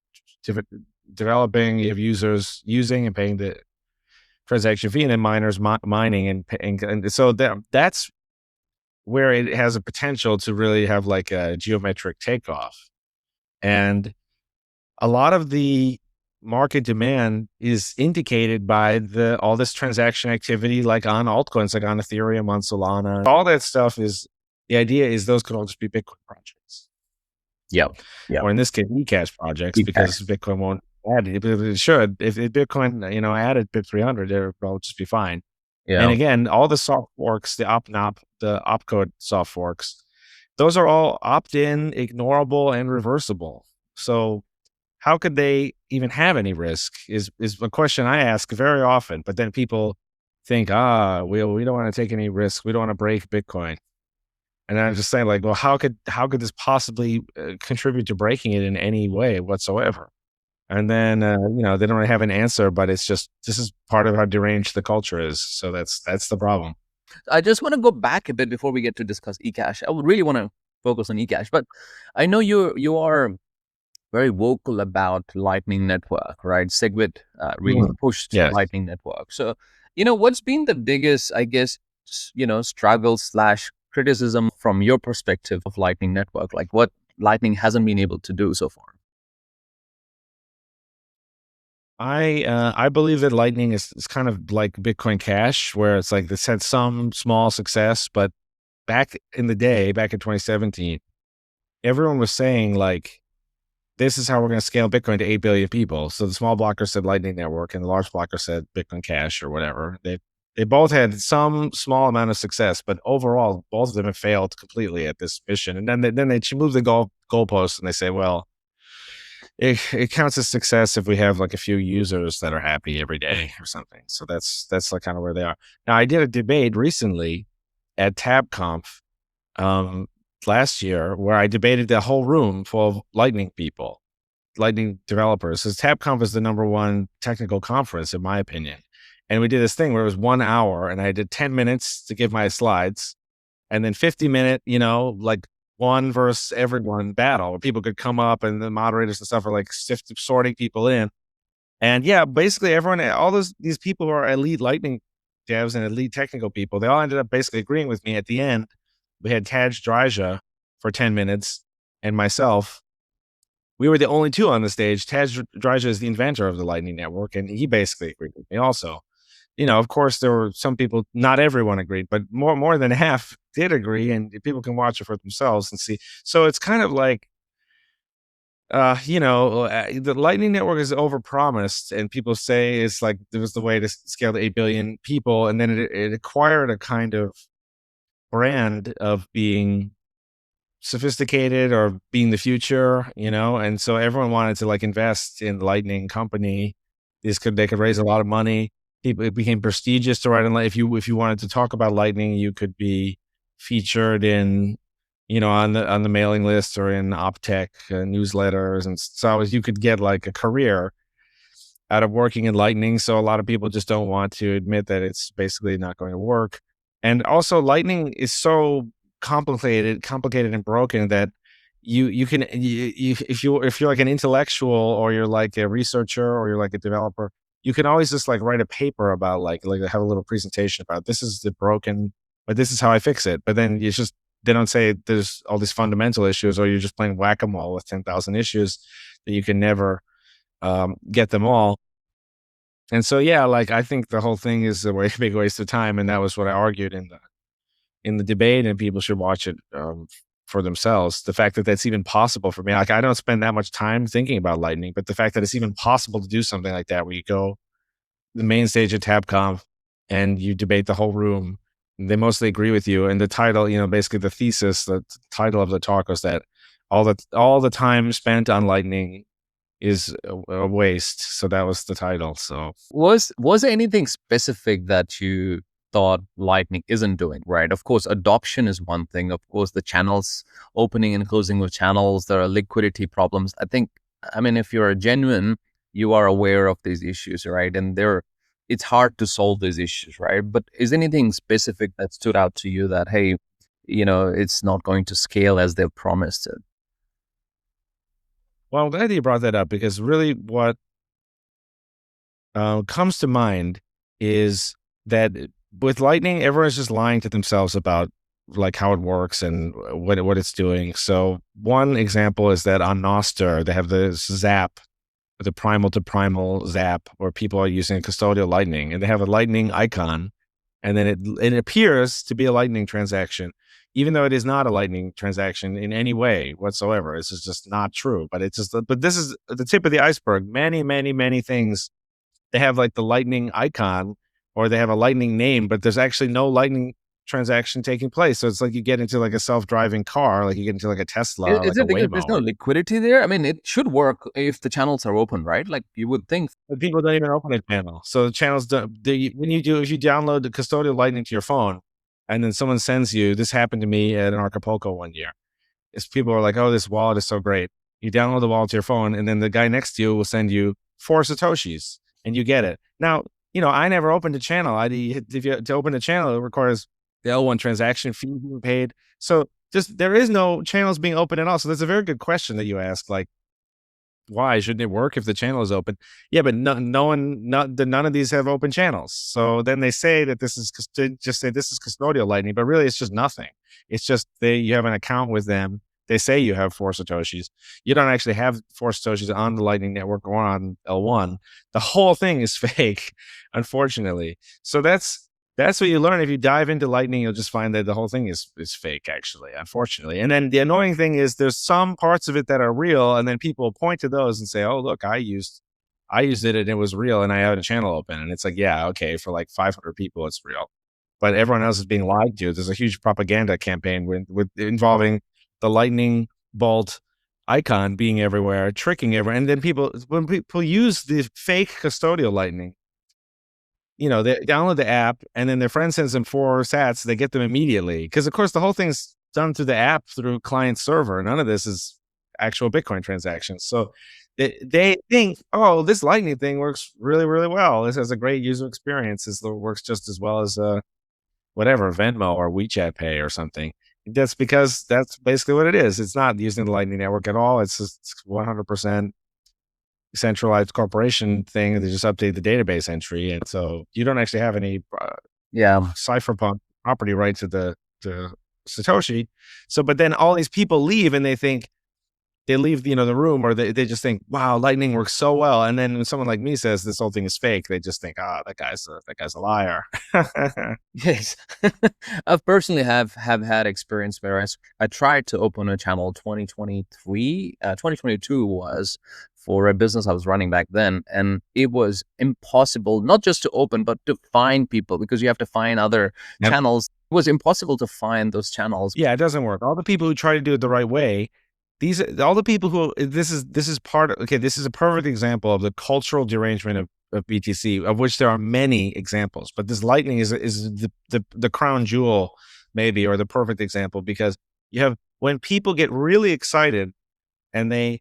Speaker 1: developing, you have users using and paying the transaction fee, and then miners mining and paying. And so that's where it has a potential to really have like a geometric takeoff. And a lot of the market demand is indicated by all this transaction activity, like on altcoins, like on Ethereum, on Solana. All that stuff the idea is those could all just be Bitcoin projects.
Speaker 3: Yeah.
Speaker 1: Or in this case, eCash projects, because Bitcoin won't add it. But it should. If Bitcoin, added BIP 300, it will just be fine.
Speaker 3: Yeah.
Speaker 1: And again, all the soft forks, the opcode soft forks, those are all opt-in, ignorable, and reversible. So how could they even have any risk is a question I ask very often. But then people think, we don't want to take any risk. We don't want to break Bitcoin. And I'm just saying, like, well, how could this possibly contribute to breaking it in any way whatsoever? And then, they don't really have an answer, but it's just, this is part of how deranged the culture is. So that's the problem.
Speaker 3: I just want to go back a bit before we get to discuss eCash. I would really want to focus on eCash, but I know you are very vocal about Lightning Network, right? SegWit really pushed Lightning Network. So, what's been the biggest, I guess, struggle / criticism from your perspective of Lightning Network? Like what Lightning hasn't been able to do so far?
Speaker 1: I believe that Lightning is kind of like Bitcoin Cash, where it's like it's had some small success, but back in the day, back in 2017, everyone was saying like, this is how we're going to scale Bitcoin to 8 billion people. So the small blocker said Lightning Network, and the large blocker said Bitcoin Cash or whatever. They both had some small amount of success, but overall, both of them have failed completely at this mission. And then they move the goalposts, and they say, well, it counts as success if we have like a few users that are happy every day or something. So that's like kind of where they are. Now, I did a debate recently at TabConf last year where I debated the whole room full of Lightning people, Lightning developers. Because TabConf is the #1 technical conference, in my opinion. And we did this thing where it was 1 hour, and I did 10 minutes to give my slides, and then 50-minute, like one versus everyone battle where people could come up, and the moderators and stuff are like sorting people in. And yeah, basically everyone, all these people who are elite Lightning devs and elite technical people, they all ended up basically agreeing with me at the end. We had Taj Draja for 10 minutes and myself. We were the only two on the stage. Taj Draja is the inventor of the Lightning Network, and he basically agreed with me also. Of course, there were some people, not everyone agreed, but more than half did agree, and people can watch it for themselves and see. So it's kind of like, the Lightning Network is overpromised, and people say it's like it was the way to scale to 8 billion people, and then it acquired a kind of brand of being sophisticated or being the future, and so everyone wanted to like invest in the Lightning company. They could raise a lot of money. It became prestigious to write in. If you wanted to talk about Lightning, you could be featured in, on the mailing list or in OpTech newsletters, and so you could get like a career out of working in Lightning. So a lot of people just don't want to admit that it's basically not going to work. And also, Lightning is so complicated and broken that you can if you're like an intellectual, or you're like a researcher, or you're like a developer, you can always just like write a paper about like have a little presentation about this is the broken, but this is how I fix it. But then they don't say there's all these fundamental issues, or you're just playing whack-a-mole with 10,000 issues that you can never get them all. And so, yeah, like I think the whole thing is a big waste of time. And that was what I argued in the debate, and people should watch it for themselves. The fact that that's even possible for me, like I don't spend that much time thinking about Lightning, but the fact that it's even possible to do something like that, where you go the main stage at TabConf and you debate the whole room, they mostly agree with you. And the title, basically the thesis, the title of the talk was that all the time spent on Lightning is a waste. So that was the title. So
Speaker 3: Was there anything specific that you thought Lightning isn't doing right? Of course, adoption is one thing. Of course, the channels opening and closing of channels, there are liquidity problems. I mean, if you're a genuine, you are aware of these issues, right? And it's hard to solve these issues, right? But is anything specific that stood out to you that, hey, it's not going to scale as they've promised it?
Speaker 1: well, I'm glad you brought that up, because really what comes to mind is that with Lightning, everyone's just lying to themselves about like how it works and what it's doing. So one example is that on Nostr, they have the Zap, the primal to primal Zap, where people are using custodial Lightning, and they have a Lightning icon, and then it appears to be a Lightning transaction, even though it is not a Lightning transaction in any way whatsoever. This is just not true. But but this is the tip of the iceberg. Many, many, many things, they have like the Lightning icon, or they have a Lightning name, but there's actually no Lightning transaction taking place. So it's like you get into like a self-driving car, like you get into like a Tesla, or
Speaker 3: Is
Speaker 1: like a
Speaker 3: it because there's
Speaker 1: Waymo.
Speaker 3: no liquidity there? I mean, it should work if the channels are open, right? Like you would think.
Speaker 1: But people don't even open a channel. So the channels don't. If you download the custodial Lightning to your phone, and then someone sends you, this happened to me at an Acapulco one year. Is people are like, oh, this wallet is so great. You download the wallet to your phone, and then the guy next to you will send you 4 Satoshis, and you get it. Now, I never opened a channel. To open a channel, it requires the L1 transaction fee being paid. So there is no channels being open at all. So that's a very good question that you ask. Like, why shouldn't it work if the channel is open? Yeah, but none of these have open channels. So then they say that this is custodial Lightning, but really it's just nothing. It's just you have an account with them. They say you have 4 Satoshis. You don't actually have 4 Satoshis on the Lightning Network or on L1. The whole thing is fake, unfortunately. So that's what you learn. If you dive into Lightning, you'll just find that the whole thing is fake, actually, unfortunately. And then the annoying thing is there's some parts of it that are real, and then people point to those and say, oh, look, I used it and it was real, and I had a channel open. And it's like, yeah, okay, for like 500 people, it's real. But everyone else is being lied to. There's a huge propaganda campaign with involving the Lightning Bolt icon being everywhere, tricking everyone. And then when people use the fake custodial Lightning, they download the app, and then their friend sends them 4 sats. They get them immediately. Because, of course, the whole thing's done through the app, through client server. None of this is actual Bitcoin transactions. So they think, oh, this Lightning thing works really, really well. This has a great user experience. This works just as well as whatever, Venmo or WeChat Pay or something. That's because that's basically what it is. It's not using the Lightning Network at all. It's just 100% centralized corporation thing. They just update the database entry, and so you don't actually have any cypherpunk property rights to Satoshi. So, but then all these people leave, and they leave the room, or they just think, wow, Lightning works so well. And then when someone like me says this whole thing is fake, they just think, that guy's a liar.
Speaker 3: Yes. I personally have had experience where I tried to open a channel 2022 was for a business I was running back then. And it was impossible, not just to open, but to find people, because you have to find other channels. It was impossible to find those channels.
Speaker 1: Yeah, it doesn't work. All the people who try to do it the right way, all the people who this is a perfect example of the cultural derangement of BTC, of which there are many examples. But this Lightning is the crown jewel, maybe, or the perfect example, because you have, when people get really excited and they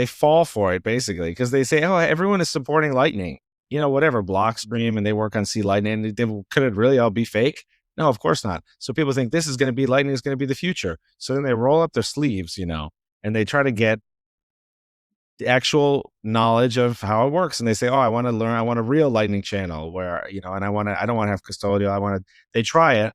Speaker 1: fall for it, basically, because they say, oh, everyone is supporting Lightning, whatever, Blockstream, and they work on C Lightning. Could it really all be fake? No, of course not. So people think this is going to be Lightning is going to be the future. So then they roll up their sleeves, and they try to get the actual knowledge of how it works. And they say, oh, I want to learn. I want a real Lightning channel where, and I don't want to have custodial. They try it.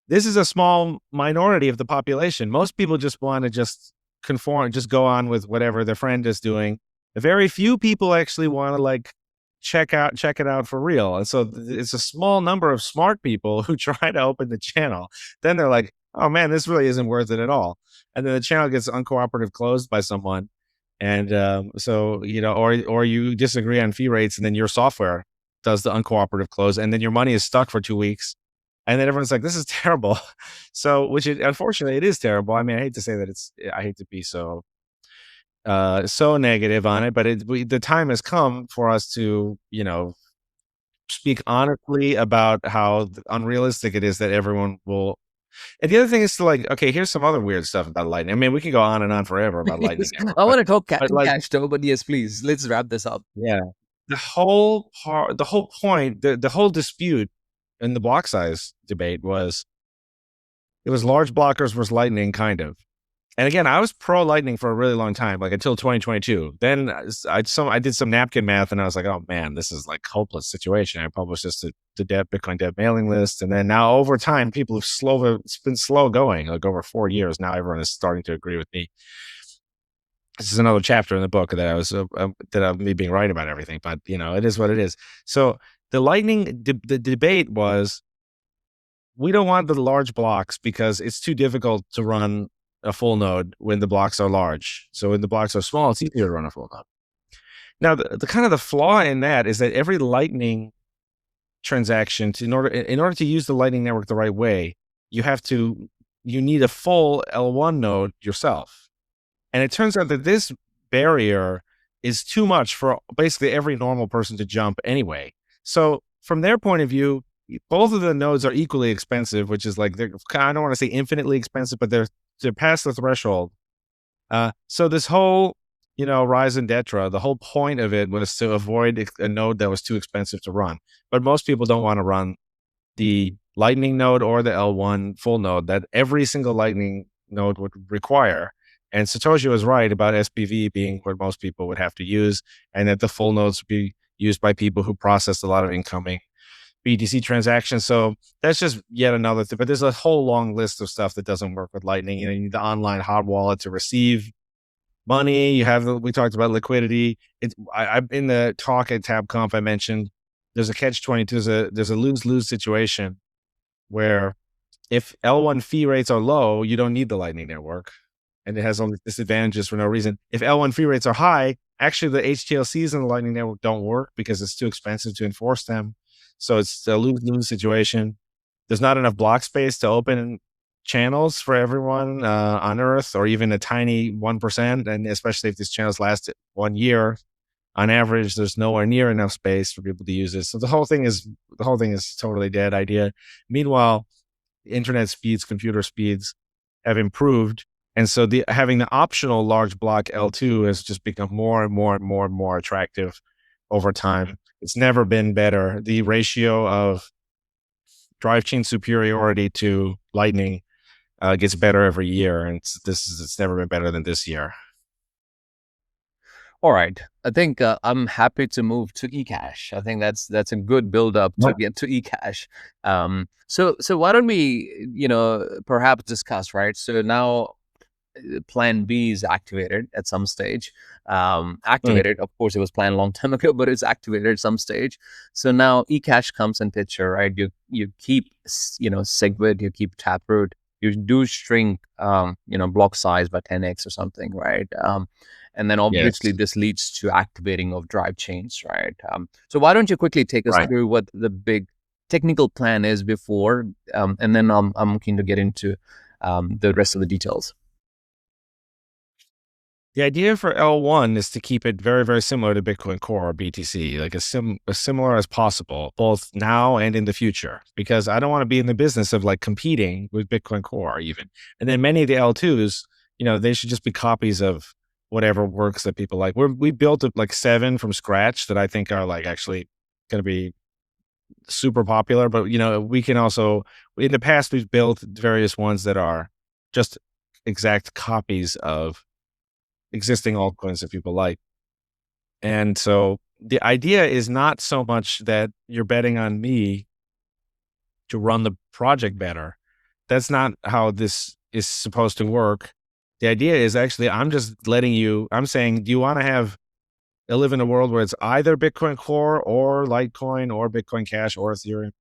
Speaker 1: This is a small minority of the population. Most people just want to just conform, just go on with whatever their friend is doing. Very few people actually want to check it out for real. And so it's a small number of smart people who try to open the channel. Then they're like, oh man, this really isn't worth it at all. And then the channel gets uncooperative closed by someone. And so, or you disagree on fee rates, and then your software does the uncooperative close, and then your money is stuck for 2 weeks. And then everyone's like, this is terrible. So, unfortunately, it is terrible. I mean, I hate to say that I hate to be so negative on it, but the time has come for us to, speak honestly about how unrealistic it is that everyone will. And the other thing is to like, okay, here's some other weird stuff about Lightning. I mean, we can go on and on forever about Lightning
Speaker 3: Yes.
Speaker 1: Network,
Speaker 3: I want to talk
Speaker 1: but like,
Speaker 3: cash though, but yes, please, let's wrap this up.
Speaker 1: yeah, the whole point, the whole dispute in the block size debate was it was large blockers versus Lightning, kind of. And again, I was pro Lightning for a really long time, like until 2022. Then I did some napkin math, and I was like, oh man, this is like hopeless situation. I published this to the Bitcoin Dev mailing list, and then now over time, it's been slow going, like over 4 years. Now everyone is starting to agree with me. This is another chapter in the book that I'm me being right about everything, but it is what it is. So the Lightning, the debate was, we don't want the large blocks because it's too difficult to run a full node when the blocks are large. So when the blocks are small, it's easier to run a full node. Now, the kind of the flaw in that is that every Lightning transaction, in order to use the Lightning Network the right way, you need a full L1 node yourself. And it turns out that this barrier is too much for basically every normal person to jump anyway. So from their point of view, both of the nodes are equally expensive, which is like, I don't want to say infinitely expensive, but they're past the threshold. So this whole, rise in Detra, the whole point of it was to avoid a node that was too expensive to run. But most people don't want to run the Lightning node or the L1 full node that every single Lightning node would require. And Satoshi was right about SPV being what most people would have to use, and that the full nodes would be used by people who process a lot of incoming BTC transactions. So that's just yet another thing. But there's a whole long list of stuff that doesn't work with Lightning. You need the online hot wallet to receive money. We talked about liquidity. I in the talk at TabConf, I mentioned there's a catch-22. There's a lose-lose situation where if L1 fee rates are low, you don't need the Lightning Network, and it has all these disadvantages for no reason. If L1 fee rates are high, actually the HTLCs in the Lightning Network don't work because it's too expensive to enforce them. So it's a lose-lose situation. There's not enough block space to open channels for everyone on Earth, or even a tiny 1%. And especially if these channels last 1 year, on average, there's nowhere near enough space for people to use it. So the whole thing is totally dead idea. Meanwhile, internet speeds, computer speeds have improved. And so having the optional large block L2 has just become more and more and more and more attractive over time. It's never been better. The ratio of Drivechain superiority to Lightning gets better every year, and it's never been better than this year.
Speaker 3: All right, I think I'm happy to move to eCash. I think that's a good build up to get to eCash. So why don't we perhaps discuss, right? So now Plan B is activated at some stage. Activated, of course, it was planned a long time ago, but it's activated at some stage. So now eCash comes in picture, right? You keep SegWit, you keep Taproot, you do shrink block size by 10x or something, right? And then obviously this leads to activating of Drivechains, right? So why don't you quickly take us through what the big technical plan is before, and then I'm keen to get into the rest of the details.
Speaker 1: The idea for L1 is to keep it very, very similar to Bitcoin Core or BTC, like as similar as possible, both now and in the future, because I don't want to be in the business of like competing with Bitcoin Core even. And then many of the L2s, they should just be copies of whatever works that people like. We built like 7 from scratch that I think are like actually going to be super popular. But, we can also, in the past, we've built various ones that are just exact copies of existing altcoins that people like. And so the idea is not so much that you're betting on me to run the project better. That's not how this is supposed to work. The idea is actually, I'm saying, do you want to live in a world where it's either Bitcoin Core or Litecoin or Bitcoin Cash or Ethereum?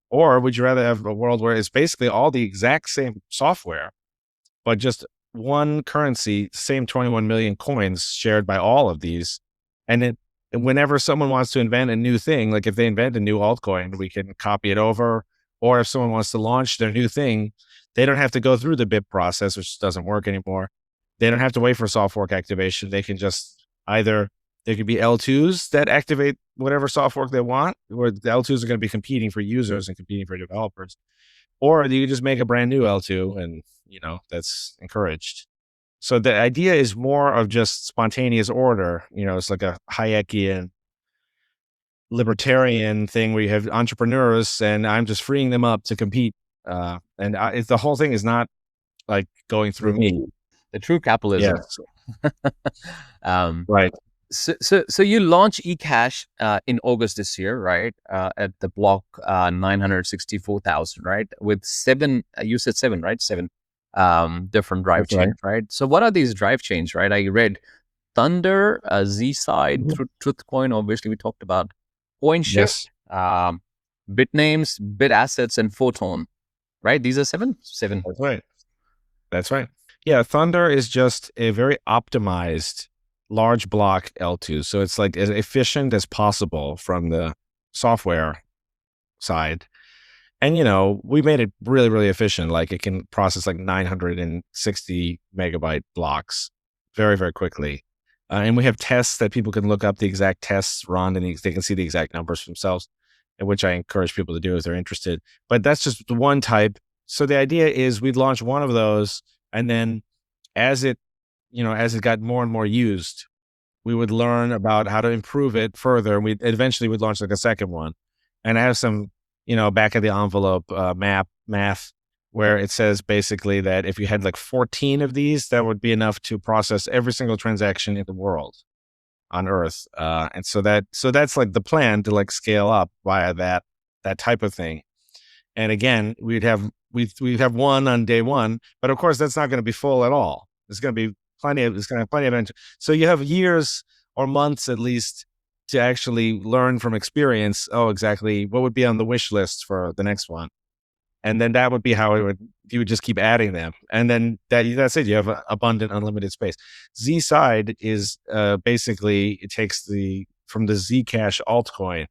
Speaker 1: Or would you rather have a world where it's basically all the exact same software, but just one currency, same 21 million coins shared by all of these? And whenever someone wants to invent a new thing, like if they invent a new altcoin, we can copy it over, or if someone wants to launch their new thing, they don't have to go through the BIP process, which doesn't work anymore. They don't have to wait for soft fork activation. They can just either, there could be L2s that activate whatever soft fork they want, where the L2s are going to be competing for users and competing for developers. Or you can just make a brand new L2 and, that's encouraged. So the idea is more of just spontaneous order. It's like a Hayekian libertarian thing where you have entrepreneurs and I'm just freeing them up to compete. The whole thing is not like going through me.
Speaker 3: The true capitalism.
Speaker 1: Yes. Right.
Speaker 3: So you launch eCash in August this year, right? At the block 964,000, right? With 7, you said 7, right? 7 different drive chains, right? So what are these drive chains, right? I read Thunder, Z-Side, Truthcoin. Obviously, we talked about CoinShift, Bitnames, BitAssets, and Photon, right? These are 7.
Speaker 1: That's right. Yeah, Thunder is just a very optimized large block L2. So it's like as efficient as possible from the software side. And, we made it really, really efficient. Like it can process like 960 megabyte blocks very, very quickly. And we have tests that people can look up the exact tests run and they can see the exact numbers for themselves, which I encourage people to do if they're interested. But that's just one type. So the idea is we'd launch one of those, and then as it got more and more used, we would learn about how to improve it further. We eventually would launch like a second one. And I have some, back of the envelope math where it says basically that if you had like 14 of these, that would be enough to process every single transaction in the world on Earth. And so that's like the plan to like scale up via that type of thing. And again, we'd have one on day one, but of course that's not going to be full at all. There's going to be plenty of so you have years or months at least to actually learn from experience. Oh, exactly what would be on the wish list for the next one, and then that would be how you would just keep adding them, and then that's it. You have abundant, unlimited space. Z-Side is basically it takes from the Zcash altcoin.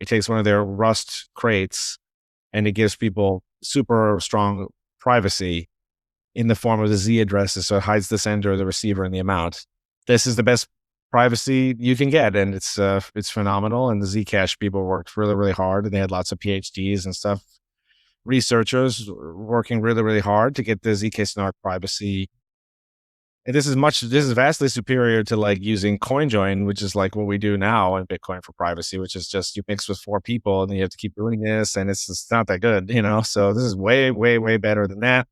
Speaker 1: It takes one of their Rust crates, and it gives people super strong privacy in the form of the Z addresses. So it hides the sender, the receiver, and the amount. This is the best privacy you can get. And it's phenomenal. And the Zcash people worked really, really hard, and they had lots of PhDs and stuff. Researchers working really, really hard to get the ZK Snark privacy. And this is vastly superior to like using CoinJoin, which is like what we do now in Bitcoin for privacy, which is just you mix with 4 people and then you have to keep doing this, and it's just not that good, So this is way, way, way better than that.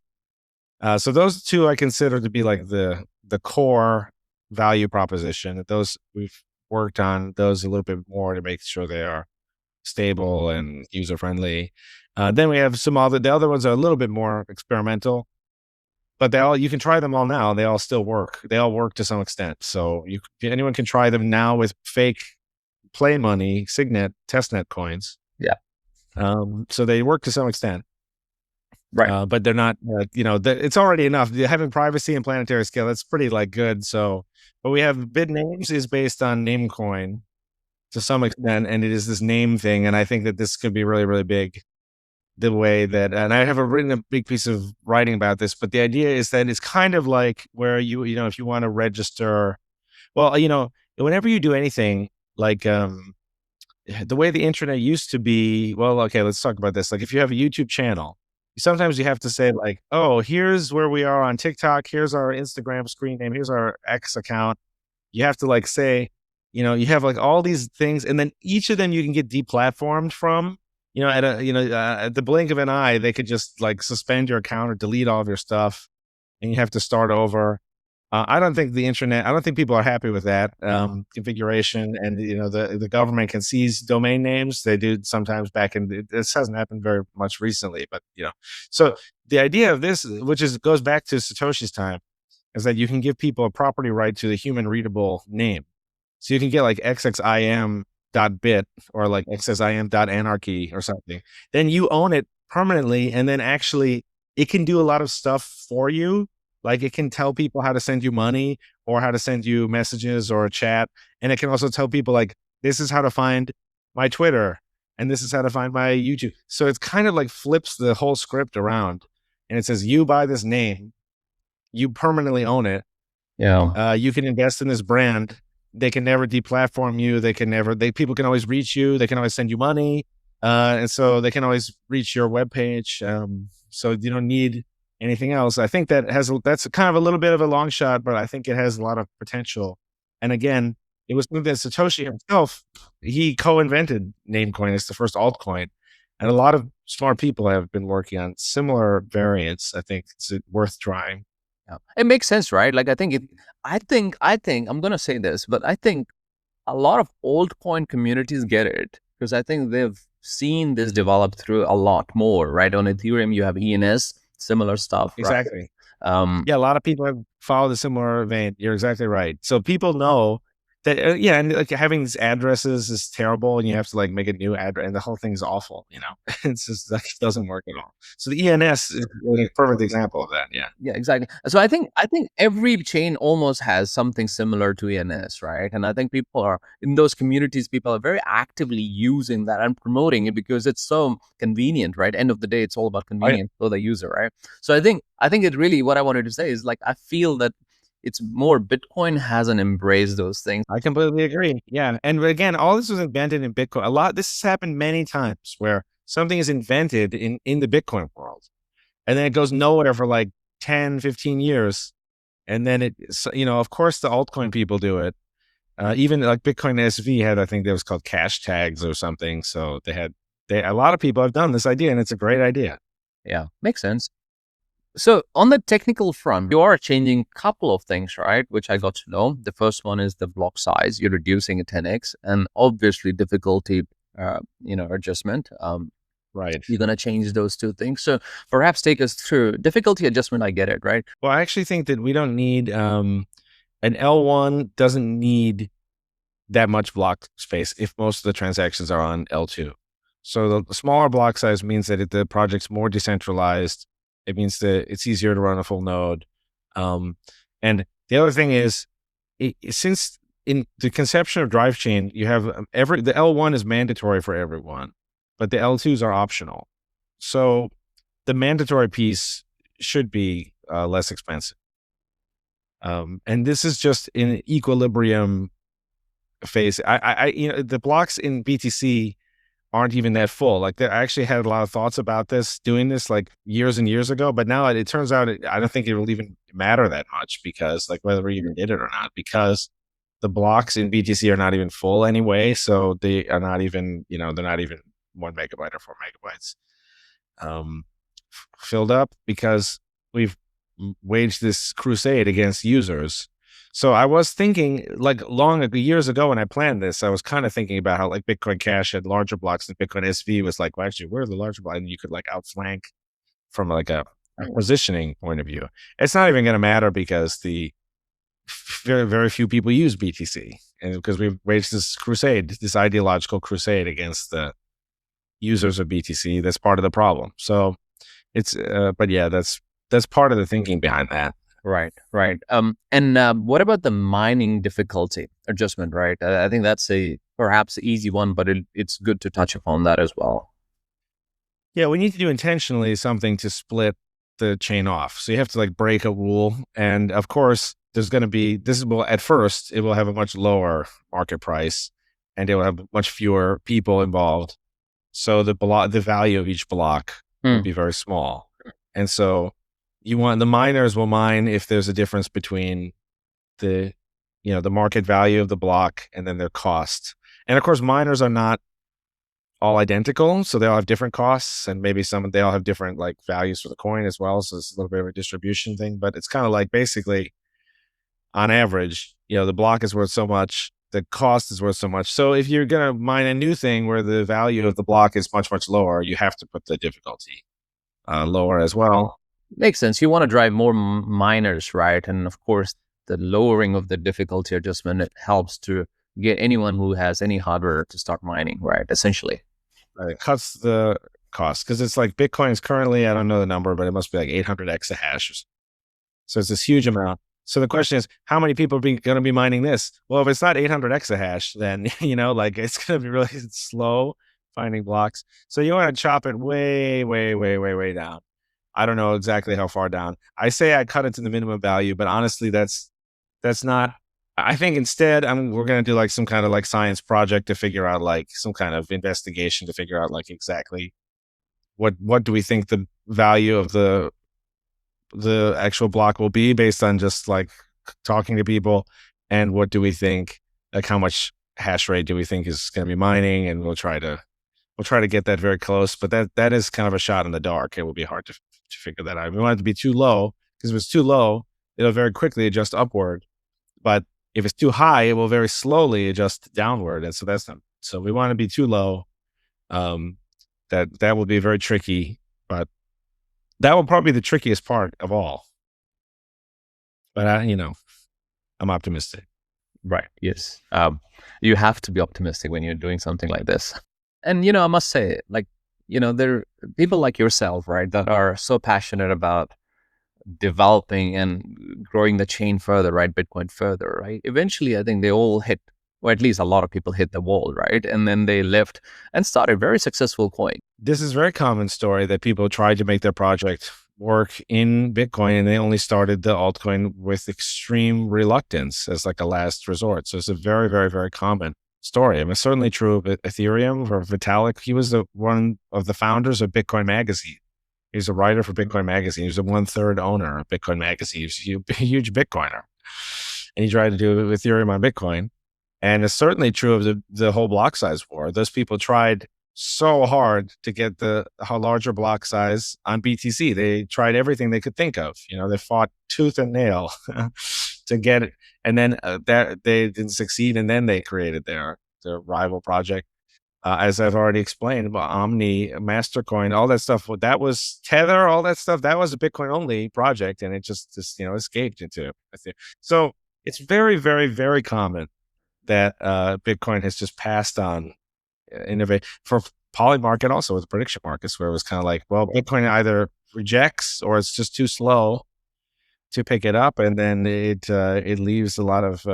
Speaker 1: So those two I consider to be like the core value proposition. Those we've worked on those a little bit more to make sure they are stable and user friendly. Then we have the other ones are a little bit more experimental, but you can try them all now. They all still work. They all work to some extent. So anyone can try them now with fake play money, Signet, testnet coins.
Speaker 3: Yeah.
Speaker 1: So they work to some extent.
Speaker 3: Right.
Speaker 1: But they're not, it's already enough. Having privacy and planetary scale, that's pretty like good. So, but we have Bitnames is based on Namecoin to some extent, and it is this name thing. And I think that this could be really, really big. The way that, and I have written a big piece of writing about this, but the idea is that it's kind of like where if you want to register, well, whenever you do anything like, the way the internet used to be, well, okay, let's talk about this. Like if you have a YouTube channel, sometimes you have to say like, oh, here's where we are on TikTok. Here's our Instagram screen name. Here's our X account. You have to like say, you have like all these things, and then each of them you can get deplatformed from. At the blink of an eye, they could just like suspend your account or delete all of your stuff, and you have to start over. I don't think people are happy with that configuration. And the government can seize domain names. They do sometimes this hasn't happened very much recently, but So the idea of this, which goes back to Satoshi's time, is that you can give people a property right to the human readable name. So you can get like XXIM.bit or like XXIM.anarchy or something. Then you own it permanently, and then actually it can do a lot of stuff for you. Like it can tell people how to send you money or how to send you messages or a chat. And it can also tell people like, this is how to find my Twitter. and this is how to find my YouTube. So it's kind of like flips the whole script around, and it says, you buy this name, you permanently own it.
Speaker 3: Yeah.
Speaker 1: You can invest in this brand. They can never deplatform you. People can always reach you. They can always send you money. And so they can always reach your webpage. So you don't need anything else. I think that's kind of a little bit of a long shot, but I think it has a lot of potential. And again, it was something that Satoshi himself, he co-invented Namecoin. It's the first altcoin. And a lot of smart people have been working on similar variants. I think it's worth trying.
Speaker 3: Yeah. It makes sense, right? Like, I think I'm going to say this, but I think a lot of altcoin communities get it because I think they've seen this develop through a lot more, right? On Ethereum, you have ENS, similar stuff.
Speaker 1: Exactly.
Speaker 3: Right?
Speaker 1: Yeah, a lot of people have followed a similar vein. You're exactly right. So people know that, and like having these addresses is terrible, and you have to like make a new address, and the whole thing's awful. It's just like, it doesn't work at all. So the ENS is really a perfect example of that. Yeah.
Speaker 3: Yeah, exactly. So I think every chain almost has something similar to ENS, right? And I think people are in those communities. People are very actively using that and promoting it because it's so convenient, right? End of the day, it's all about convenience for the user, right? So I think it really, what I wanted to say is like, I feel that it's more Bitcoin hasn't embraced those things.
Speaker 1: I completely agree. Yeah. And again, all this was invented in Bitcoin. This has happened many times where something is invented in the Bitcoin world, and then it goes nowhere for like 10, 15 years. And then of course the altcoin people do it. Even like Bitcoin SV had, I think that was called cash tags or something. So a lot of people have done this idea, and it's a great idea.
Speaker 3: Yeah, makes sense. So on the technical front, you are changing a couple of things, right? Which I got to know. The first one is the block size. You're reducing it 10x, and obviously difficulty, adjustment.
Speaker 1: Right.
Speaker 3: You're going to change those two things. So perhaps take us through difficulty adjustment. I get it, right?
Speaker 1: Well, I actually think that we don't need, an L1 doesn't need that much block space if most of the transactions are on L2. So the smaller block size means that the project's more decentralized. It means that it's easier to run a full node. And the other thing is, since in the conception of Drivechain, you have the L1 is mandatory for everyone, but the L2s are optional. So the mandatory piece should be less expensive. And this is just in equilibrium phase. The blocks in BTC aren't even that full. Like, I actually had a lot of thoughts about doing this like years and years ago, but now it turns out I don't think it will even matter that much, because like whether we even did it or not, because the blocks in BTC are not even full anyway. So they are not even, they're not even 1 megabyte or 4 megabytes filled up, because we've waged this crusade against users. So I was thinking, like years ago when I planned this, I was kind of thinking about how like Bitcoin Cash had larger blocks and Bitcoin SV was like, well, actually, we're the larger block, and you could like outflank from like a positioning point of view. It's not even going to matter, because the very, very few people use BTC, and because we've waged this crusade, this ideological crusade against the users of BTC. That's part of the problem. So it's, but yeah, that's part of the thinking behind that.
Speaker 3: Right. And what about the mining difficulty adjustment, right? I think that's a perhaps easy one, but it's good to touch upon that as well.
Speaker 1: Yeah, we need to do intentionally something to split the chain off. So you have to like break a rule. And of course, there's going to be, at first, it will have a much lower market price, and it will have much fewer people involved. So the value of each block will be very small. And so the miners will mine if there's a difference between the market value of the block and then their cost. And of course, miners are not all identical, so they all have different costs, and maybe they all have different like values for the coin as well. So it's a little bit of a distribution thing, but it's kind of like basically on average, the block is worth so much, the cost is worth so much. So if you're going to mine a new thing where the value of the block is much, much lower, you have to put the difficulty lower as well.
Speaker 3: Makes sense. You want to drive more miners, right? And of course, the lowering of the difficulty adjustment, it helps to get anyone who has any hardware to start mining, right? Essentially.
Speaker 1: Right. It cuts the cost, because it's like Bitcoin is currently, I don't know the number, but it must be like 800 exahash. So it's this huge amount. So the question is, how many people are going to be mining this? Well, if it's not 800 exahash, then, it's going to be really slow finding blocks. So you want to chop it way, way, way, way, way down. I don't know exactly how far down. I say I cut it to the minimum value, but honestly, that's not. I think instead, we're going to do like some kind of like science project to figure out like some kind of investigation to figure out like exactly what do we think the value of the actual block will be based on just like talking to people, and what do we think, like how much hash rate do we think is going to be mining, and we'll try to get that very close. But that is kind of a shot in the dark. It will be hard to figure that out. We want it to be too low, because if it's too low, it'll very quickly adjust upward. But if it's too high, it will very slowly adjust downward. And so that's not, so we want to be too low. That will be very tricky, but that will probably be the trickiest part of all. But I'm optimistic.
Speaker 3: Right. Yes. You have to be optimistic when you're doing something like this. And, I must say, like, there are people like yourself, right, that are so passionate about developing and growing the chain further, right, Bitcoin further, right? Eventually, I think they all hit, or at least a lot of people hit the wall, right? And then they left and started very successful coin.
Speaker 1: This is a very common story that people tried to make their project work in Bitcoin, and they only started the altcoin with extreme reluctance as like a last resort. So it's a very, very, very common story. It's certainly true of Ethereum or Vitalik. He was one of the founders of Bitcoin Magazine. He's a writer for Bitcoin Magazine. He was a 1/3 owner of Bitcoin Magazine. He was a huge Bitcoiner, and he tried to do Ethereum on Bitcoin. And it's certainly true of the whole block size war. Those people tried so hard to get the larger block size on BTC. They tried everything they could think of. They fought tooth and nail to get it. And then that they didn't succeed. And then they created their rival project. As I've already explained, about Omni, Mastercoin, all that stuff. That was Tether, all that stuff. That was a Bitcoin only project, and it just escaped into it. So it's very, very, very common that Bitcoin has just passed on innovate for Polymarket, also with prediction markets, where it was kind of like, well, Bitcoin either rejects or it's just too slow to pick it up, and then it leaves a lot of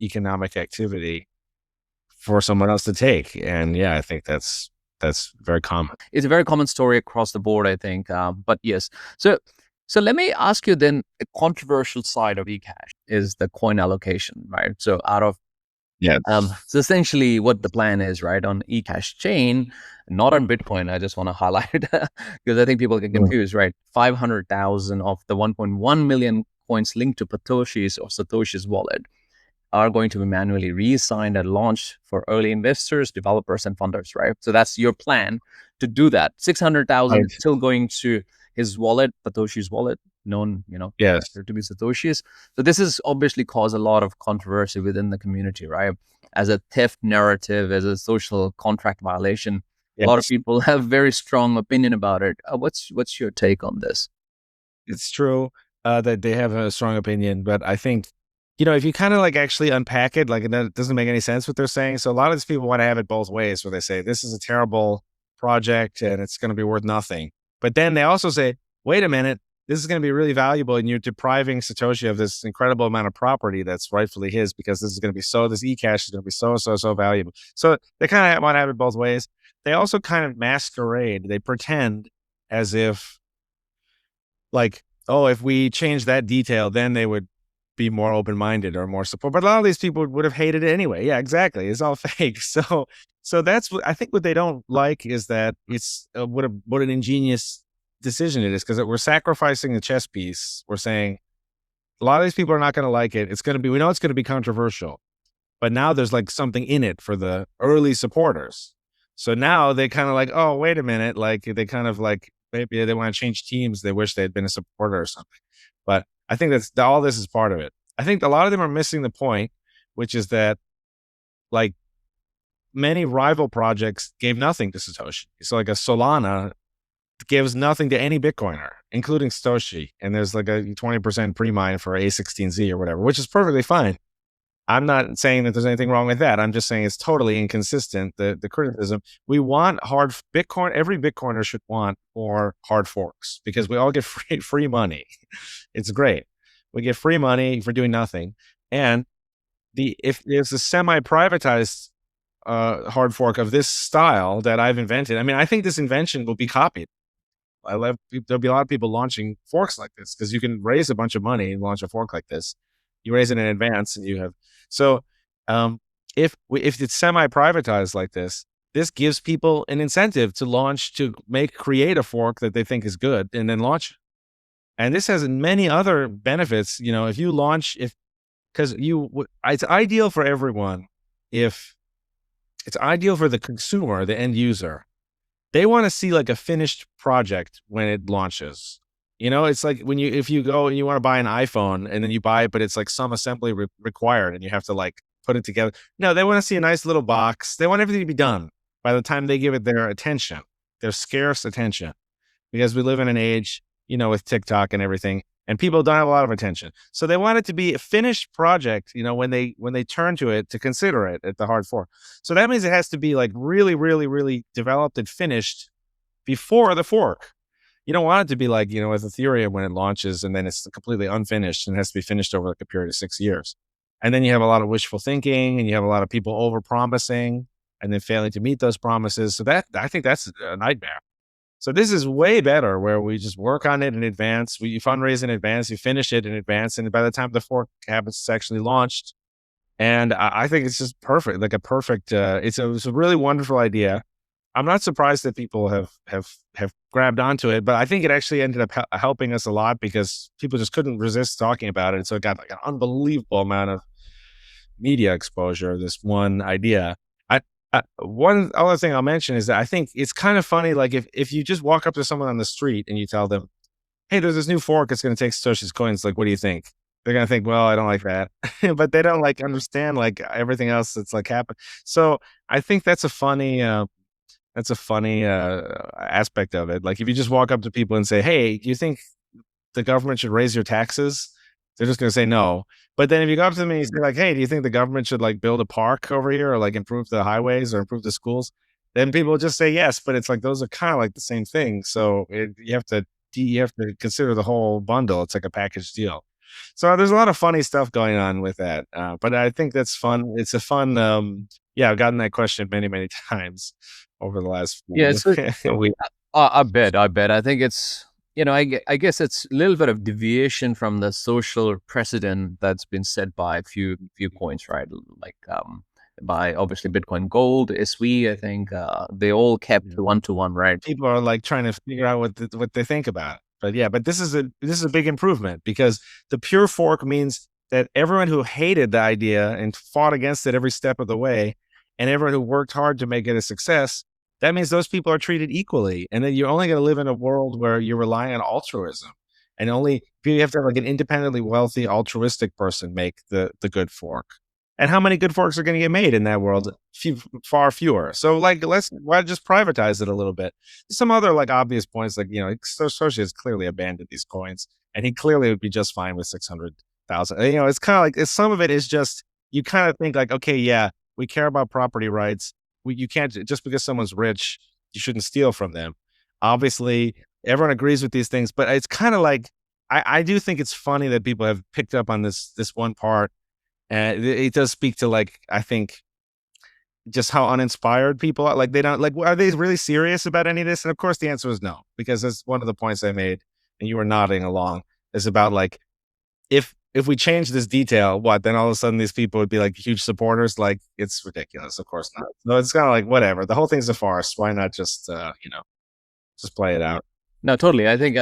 Speaker 1: economic activity for someone else to take. And yeah, I think that's very common.
Speaker 3: It's a very common story across the board, I think. But yes, so let me ask you then, a controversial side of eCash is the coin allocation, right? So so essentially what the plan is, right, on eCash chain, not on Bitcoin, I just want to highlight because I think people get confused, right? 500,000 of the 1.1 million coins linked to Satoshi's wallet are going to be manually reassigned at launch for early investors, developers, and funders, right? So that's your plan to do that. 600,000 still going to his wallet, Satoshi's wallet, known,
Speaker 1: yes,
Speaker 3: to be Satoshi's. So this has obviously caused a lot of controversy within the community, right? As a theft narrative, as a social contract violation. Yes. A lot of people have very strong opinion about it. What's your take on this?
Speaker 1: It's true that they have a strong opinion, but I think, if you kind of like actually unpack it, like it doesn't make any sense what they're saying. So a lot of these people want to have it both ways, where they say this is a terrible project and it's going to be worth nothing. But then they also say, wait a minute, this is going to be really valuable, and you're depriving Satoshi of this incredible amount of property that's rightfully his, because this eCash is going to be so valuable. So they kind of want to have it both ways. They also kind of masquerade. They pretend as if like, oh, if we change that detail, then they would be more open-minded or more support. But a lot of these people would have hated it anyway. Yeah, exactly. It's all fake. So that's what I think. What they don't like is that it's what an ingenious decision it is, because we're sacrificing the chess piece. We're saying a lot of these people are not going to like it. We know it's going to be controversial, but now there's like something in it for the early supporters. So now they kind of like, oh, wait a minute. Like they kind of like, maybe they want to change teams. They wish they had been a supporter or something. But I think all this is part of it. I think a lot of them are missing the point, which is that like many rival projects gave nothing to Satoshi. So like a Solana gives nothing to any Bitcoiner, including Satoshi. And there's like a 20% pre-mine for A16Z or whatever, which is perfectly fine. I'm not saying that there's anything wrong with that. I'm just saying it's totally inconsistent, the criticism. We want hard Bitcoin. Every Bitcoiner should want more hard forks, because we all get free money. It's great. We get free money for doing nothing. And if there's a semi-privatized hard fork of this style that I've invented. I mean, I think this invention will be copied. There'll be a lot of people launching forks like this because you can raise a bunch of money and launch a fork like this. You raise it in advance, and you have so. If it's semi-privatized like this gives people an incentive to create a fork that they think is good and then launch it. And this has many other benefits. If you launch, because it's ideal for everyone. If it's ideal for the consumer, the end user, they want to see like a finished project when it launches. It's like if you go and you want to buy an iPhone and then you buy it, but it's like some assembly required and you have to like put it together. No, they want to see a nice little box. They want everything to be done by the time they give it their attention, their scarce attention, because we live in an age, with TikTok and everything, and people don't have a lot of attention. So they want it to be a finished project, when they turn to it to consider it at the hard fork. So that means it has to be like really, really, really developed and finished before the fork. You don't want it to be like, with Ethereum when it launches and then it's completely unfinished and has to be finished over like a period of 6 years. And then you have a lot of wishful thinking and you have a lot of people over promising and then failing to meet those promises. So I think that's a nightmare. So this is way better where we just work on it in advance. You fundraise in advance, you finish it in advance. And by the time the fork happens, it's actually launched. And I think it's just perfect, like a perfect, it's a really wonderful idea. I'm not surprised that people have grabbed onto it, but I think it actually ended up helping us a lot because people just couldn't resist talking about it. So it got like an unbelievable amount of media exposure, this one idea. One other thing I'll mention is that I think it's kind of funny, like if you just walk up to someone on the street and you tell them, hey, there's this new fork, it's going to take Satoshi's coins, like, what do you think? They're going to think, well, I don't like that. But they don't like understand like everything else that's like happened. So I think that's a funny aspect of it. Like if you just walk up to people and say, hey, do you think the government should raise your taxes? They're just going to say no. But then if you go up to them and you say like, hey, do you think the government should like build a park over here or like improve the highways or improve the schools? Then people will just say yes. But it's like, those are kind of like the same thing. So you have to consider the whole bundle. It's like a package deal. So there's a lot of funny stuff going on with that. But I think that's fun. It's a fun, I've gotten that question many, many times over the last
Speaker 3: weeks. I bet. I think it's, I guess it's a little bit of deviation from the social precedent that's been set by a few coins, right? Like by obviously Bitcoin Gold, SV, I think they all kept 1-to-1, right?
Speaker 1: People are like trying to figure out what they think about it. But this is a big improvement because the pure fork means that everyone who hated the idea and fought against it every step of the way, and everyone who worked hard to make it a success, that means those people are treated equally. And then you're only going to live in a world where you're relying on altruism. And you have to have like an independently wealthy, altruistic person make the good fork. And how many good forks are going to get made in that world? Far fewer. So like, why just privatize it a little bit? Some other like obvious points, like, Satoshi has clearly abandoned these coins and he clearly would be just fine with 600,000. It's kind of like, some of it is just, you kind of think like, okay, yeah, we care about property rights. You can't, just because someone's rich, you shouldn't steal from them. Obviously, everyone agrees with these things, but it's kind of like, I do think it's funny that people have picked up on this one part. And it does speak to like, I think, just how uninspired people are. Like they don't like, are they really serious about any of this? And of course the answer is no, because that's one of the points I made and you were nodding along, is about like, if we change this detail, then all of a sudden these people would be like huge supporters? Like, it's ridiculous. Of course not. No, it's kind of like, whatever. The whole thing's a farce. Why not just, just play it out?
Speaker 3: No, totally. I think,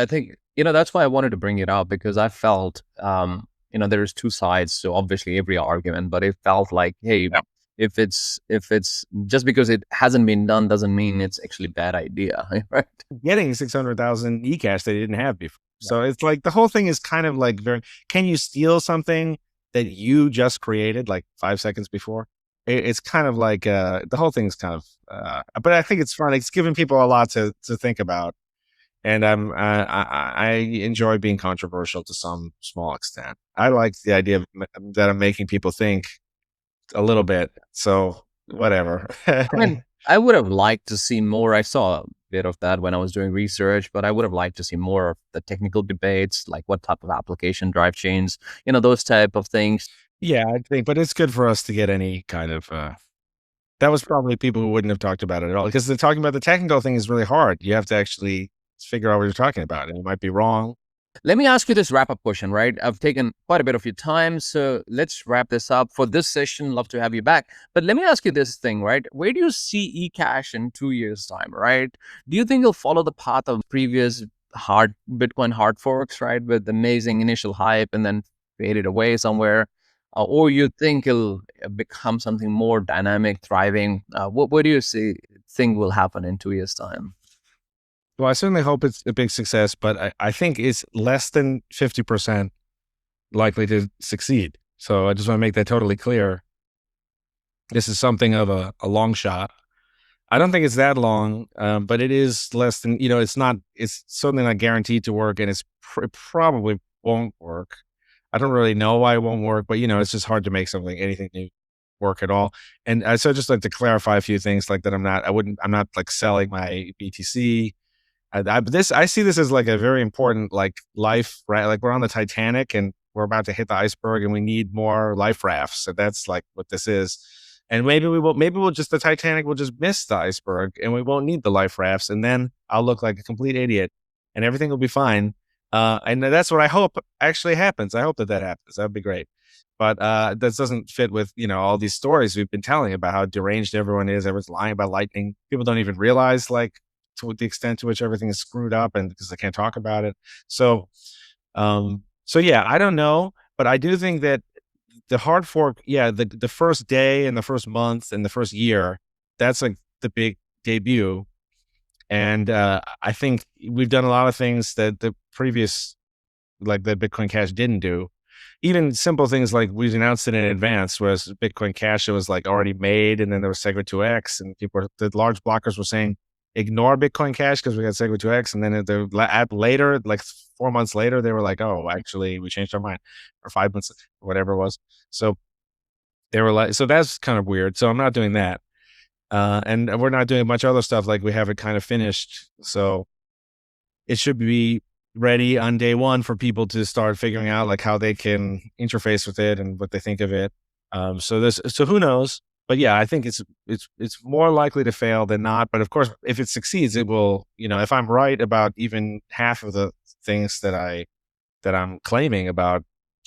Speaker 3: that's why I wanted to bring it up, because I felt, there's two sides to obviously every argument, but it felt like, hey, if it's just because it hasn't been done doesn't mean it's actually a bad idea, right?
Speaker 1: Getting 600,000 eCash they didn't have before. So it's like the whole thing is kind of like can you steal something that you just created like 5 seconds before? It's kind of like the whole thing's kind of, but I think it's fun. It's giving people a lot to think about. And I enjoy being controversial to some small extent. I like the idea that I'm making people think a little bit. So whatever.
Speaker 3: I mean, I would have liked to see more. I saw a bit of that when I was doing research, but I would have liked to see more of the technical debates, like what type of application Drivechains, those type of things.
Speaker 1: Yeah, I think, but it's good for us to get any kind of That was probably people who wouldn't have talked about it at all, because the talking about the technical thing is really hard. You have to actually figure out what you're talking about, and it might be wrong.
Speaker 3: Let me ask you this wrap-up question, right? I've taken quite a bit of your time, so let's wrap this up for this session. Love to have you back. But let me ask you this thing, right? Where do you see eCash in 2 years' time, right? Do you think you'll follow the path of previous hard Bitcoin hard forks, right? With amazing initial hype and then faded away somewhere? Or you think it'll become something more dynamic, thriving? What do you think will happen in 2 years' time?
Speaker 1: Well, I certainly hope it's a big success, but I think it's less than 50% likely to succeed. So I just want to make that totally clear. This is something of a long shot. I don't think it's that long, but it is less than, it's certainly not guaranteed to work, and it probably won't work. I don't really know why it won't work, but it's just hard to make anything new work at all. And so I'd just like to clarify a few things, like that I'm not like selling my BTC. I see this as like a very important life, right? Like we're on the Titanic and we're about to hit the iceberg, and we need more life rafts. So that's like what this is. And maybe the Titanic will just miss the iceberg and we won't need the life rafts. And then I'll look like a complete idiot and everything will be fine. And that's what I hope actually happens. I hope that happens. That'd be great. But that doesn't fit with, all these stories we've been telling about how deranged everyone is. Everyone's lying about lightning. People don't even realize to the extent to which everything is screwed up, and because they can't talk about it. So yeah, I don't know, but I do think that the hard fork, the first day and the first month and the first year, that's like the big debut. And I think we've done a lot of things that the previous, like the Bitcoin Cash didn't do. Even simple things like we announced it in advance, whereas Bitcoin Cash, it was like already made, and then there was Segwit 2x, and the large blockers were saying, ignore Bitcoin Cash because we got Segwit 2x. And then later, like 4 months later, they were like, oh, actually, we changed our mind, or 5 months, or whatever it was. So they were like, so that's kind of weird. So I'm not doing that. And we're not doing much other stuff. Like we have it kind of finished. So it should be ready on day one for people to start figuring out like how they can interface with it and what they think of it. So who knows? But yeah, I think it's more likely to fail than not. But of course, if it succeeds, it will, if I'm right about even half of the things that I'm claiming about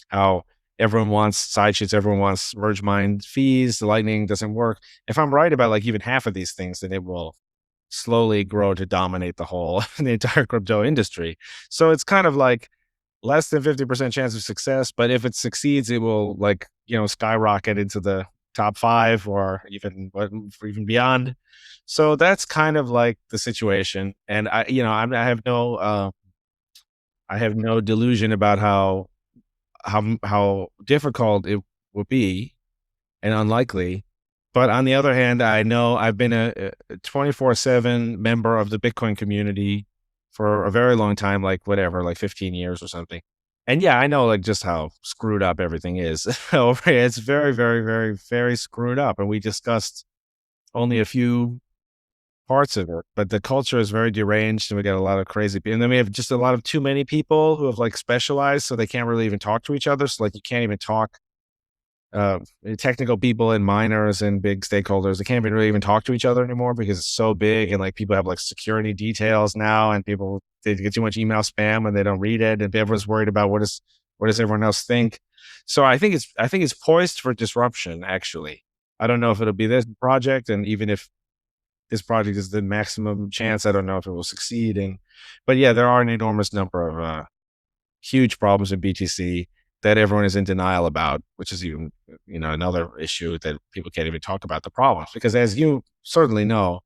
Speaker 1: how everyone wants side sheets, everyone wants merge mine fees, the Lightning doesn't work. If I'm right about like even half of these things, then it will slowly grow to dominate the entire crypto industry. So it's kind of like less than 50% chance of success, but if it succeeds, it will skyrocket into the top 5 or even beyond. So that's kind of like the situation. And I have no delusion about how difficult it will be and unlikely. But on the other hand, I know I've been a 24/7 member of the Bitcoin community for a very long time, like 15 years or something. And yeah, I know like just how screwed up everything is. It's very, very, very, very screwed up. And we discussed only a few parts of it, but the culture is very deranged, and we got a lot of crazy people. And then we have just a lot of too many people who have like specialized, so they can't really even talk to each other. So like you can't even talk, technical people and miners and big stakeholders, they can't really even talk to each other anymore because it's so big. And like people have like security details now, and they get too much email spam and they don't read it. And everyone's worried about what does everyone else think. So I think it's poised for disruption, actually. I don't know if it'll be this project, and even if this project is the maximum chance, I don't know if it will succeed. But yeah, there are an enormous number of huge problems in BTC that everyone is in denial about, which is even, another issue that people can't even talk about the problems. Because as you certainly know,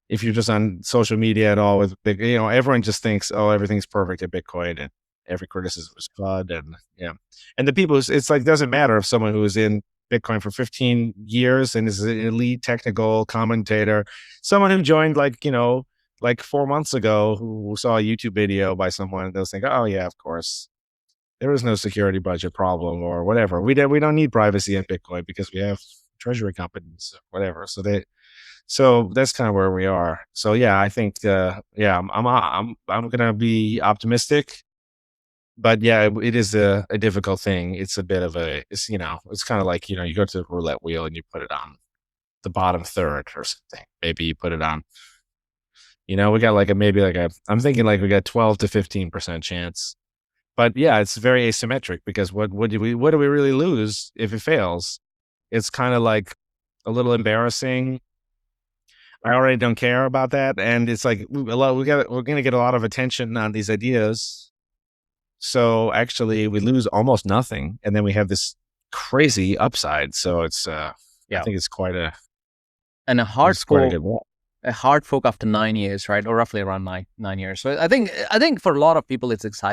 Speaker 1: if you're just on social media at all with big, everyone just thinks, oh, everything's perfect at Bitcoin and every criticism is FUD. And yeah. And the people, it's like, doesn't matter if someone who is in Bitcoin for 15 years and is an elite technical commentator, someone who joined like 4 months ago, who saw a YouTube video by someone, they'll think, oh yeah, of course, there is no security budget problem or whatever. We don't need privacy in Bitcoin because we have treasury companies or whatever. So that's kind of where we are. So yeah, I think I'm gonna be optimistic, but yeah, it is a difficult thing. It's a bit of it's kind of like you go to the roulette wheel and you put it on the bottom third or something. Maybe you put it on. We got I'm thinking like we got 12 to 15% chance. But yeah, it's very asymmetric because what do we really lose if it fails? It's kind of like a little embarrassing. I already don't care about that, and it's like we're going to get a lot of attention on these ideas. So actually, we lose almost nothing, and then we have this crazy upside. So it's I think it's quite a
Speaker 3: and a hard
Speaker 1: quite a
Speaker 3: fork.
Speaker 1: good
Speaker 3: A hard fork after 9 years, right, or roughly around 9 years. So I think for a lot of people, it's exciting.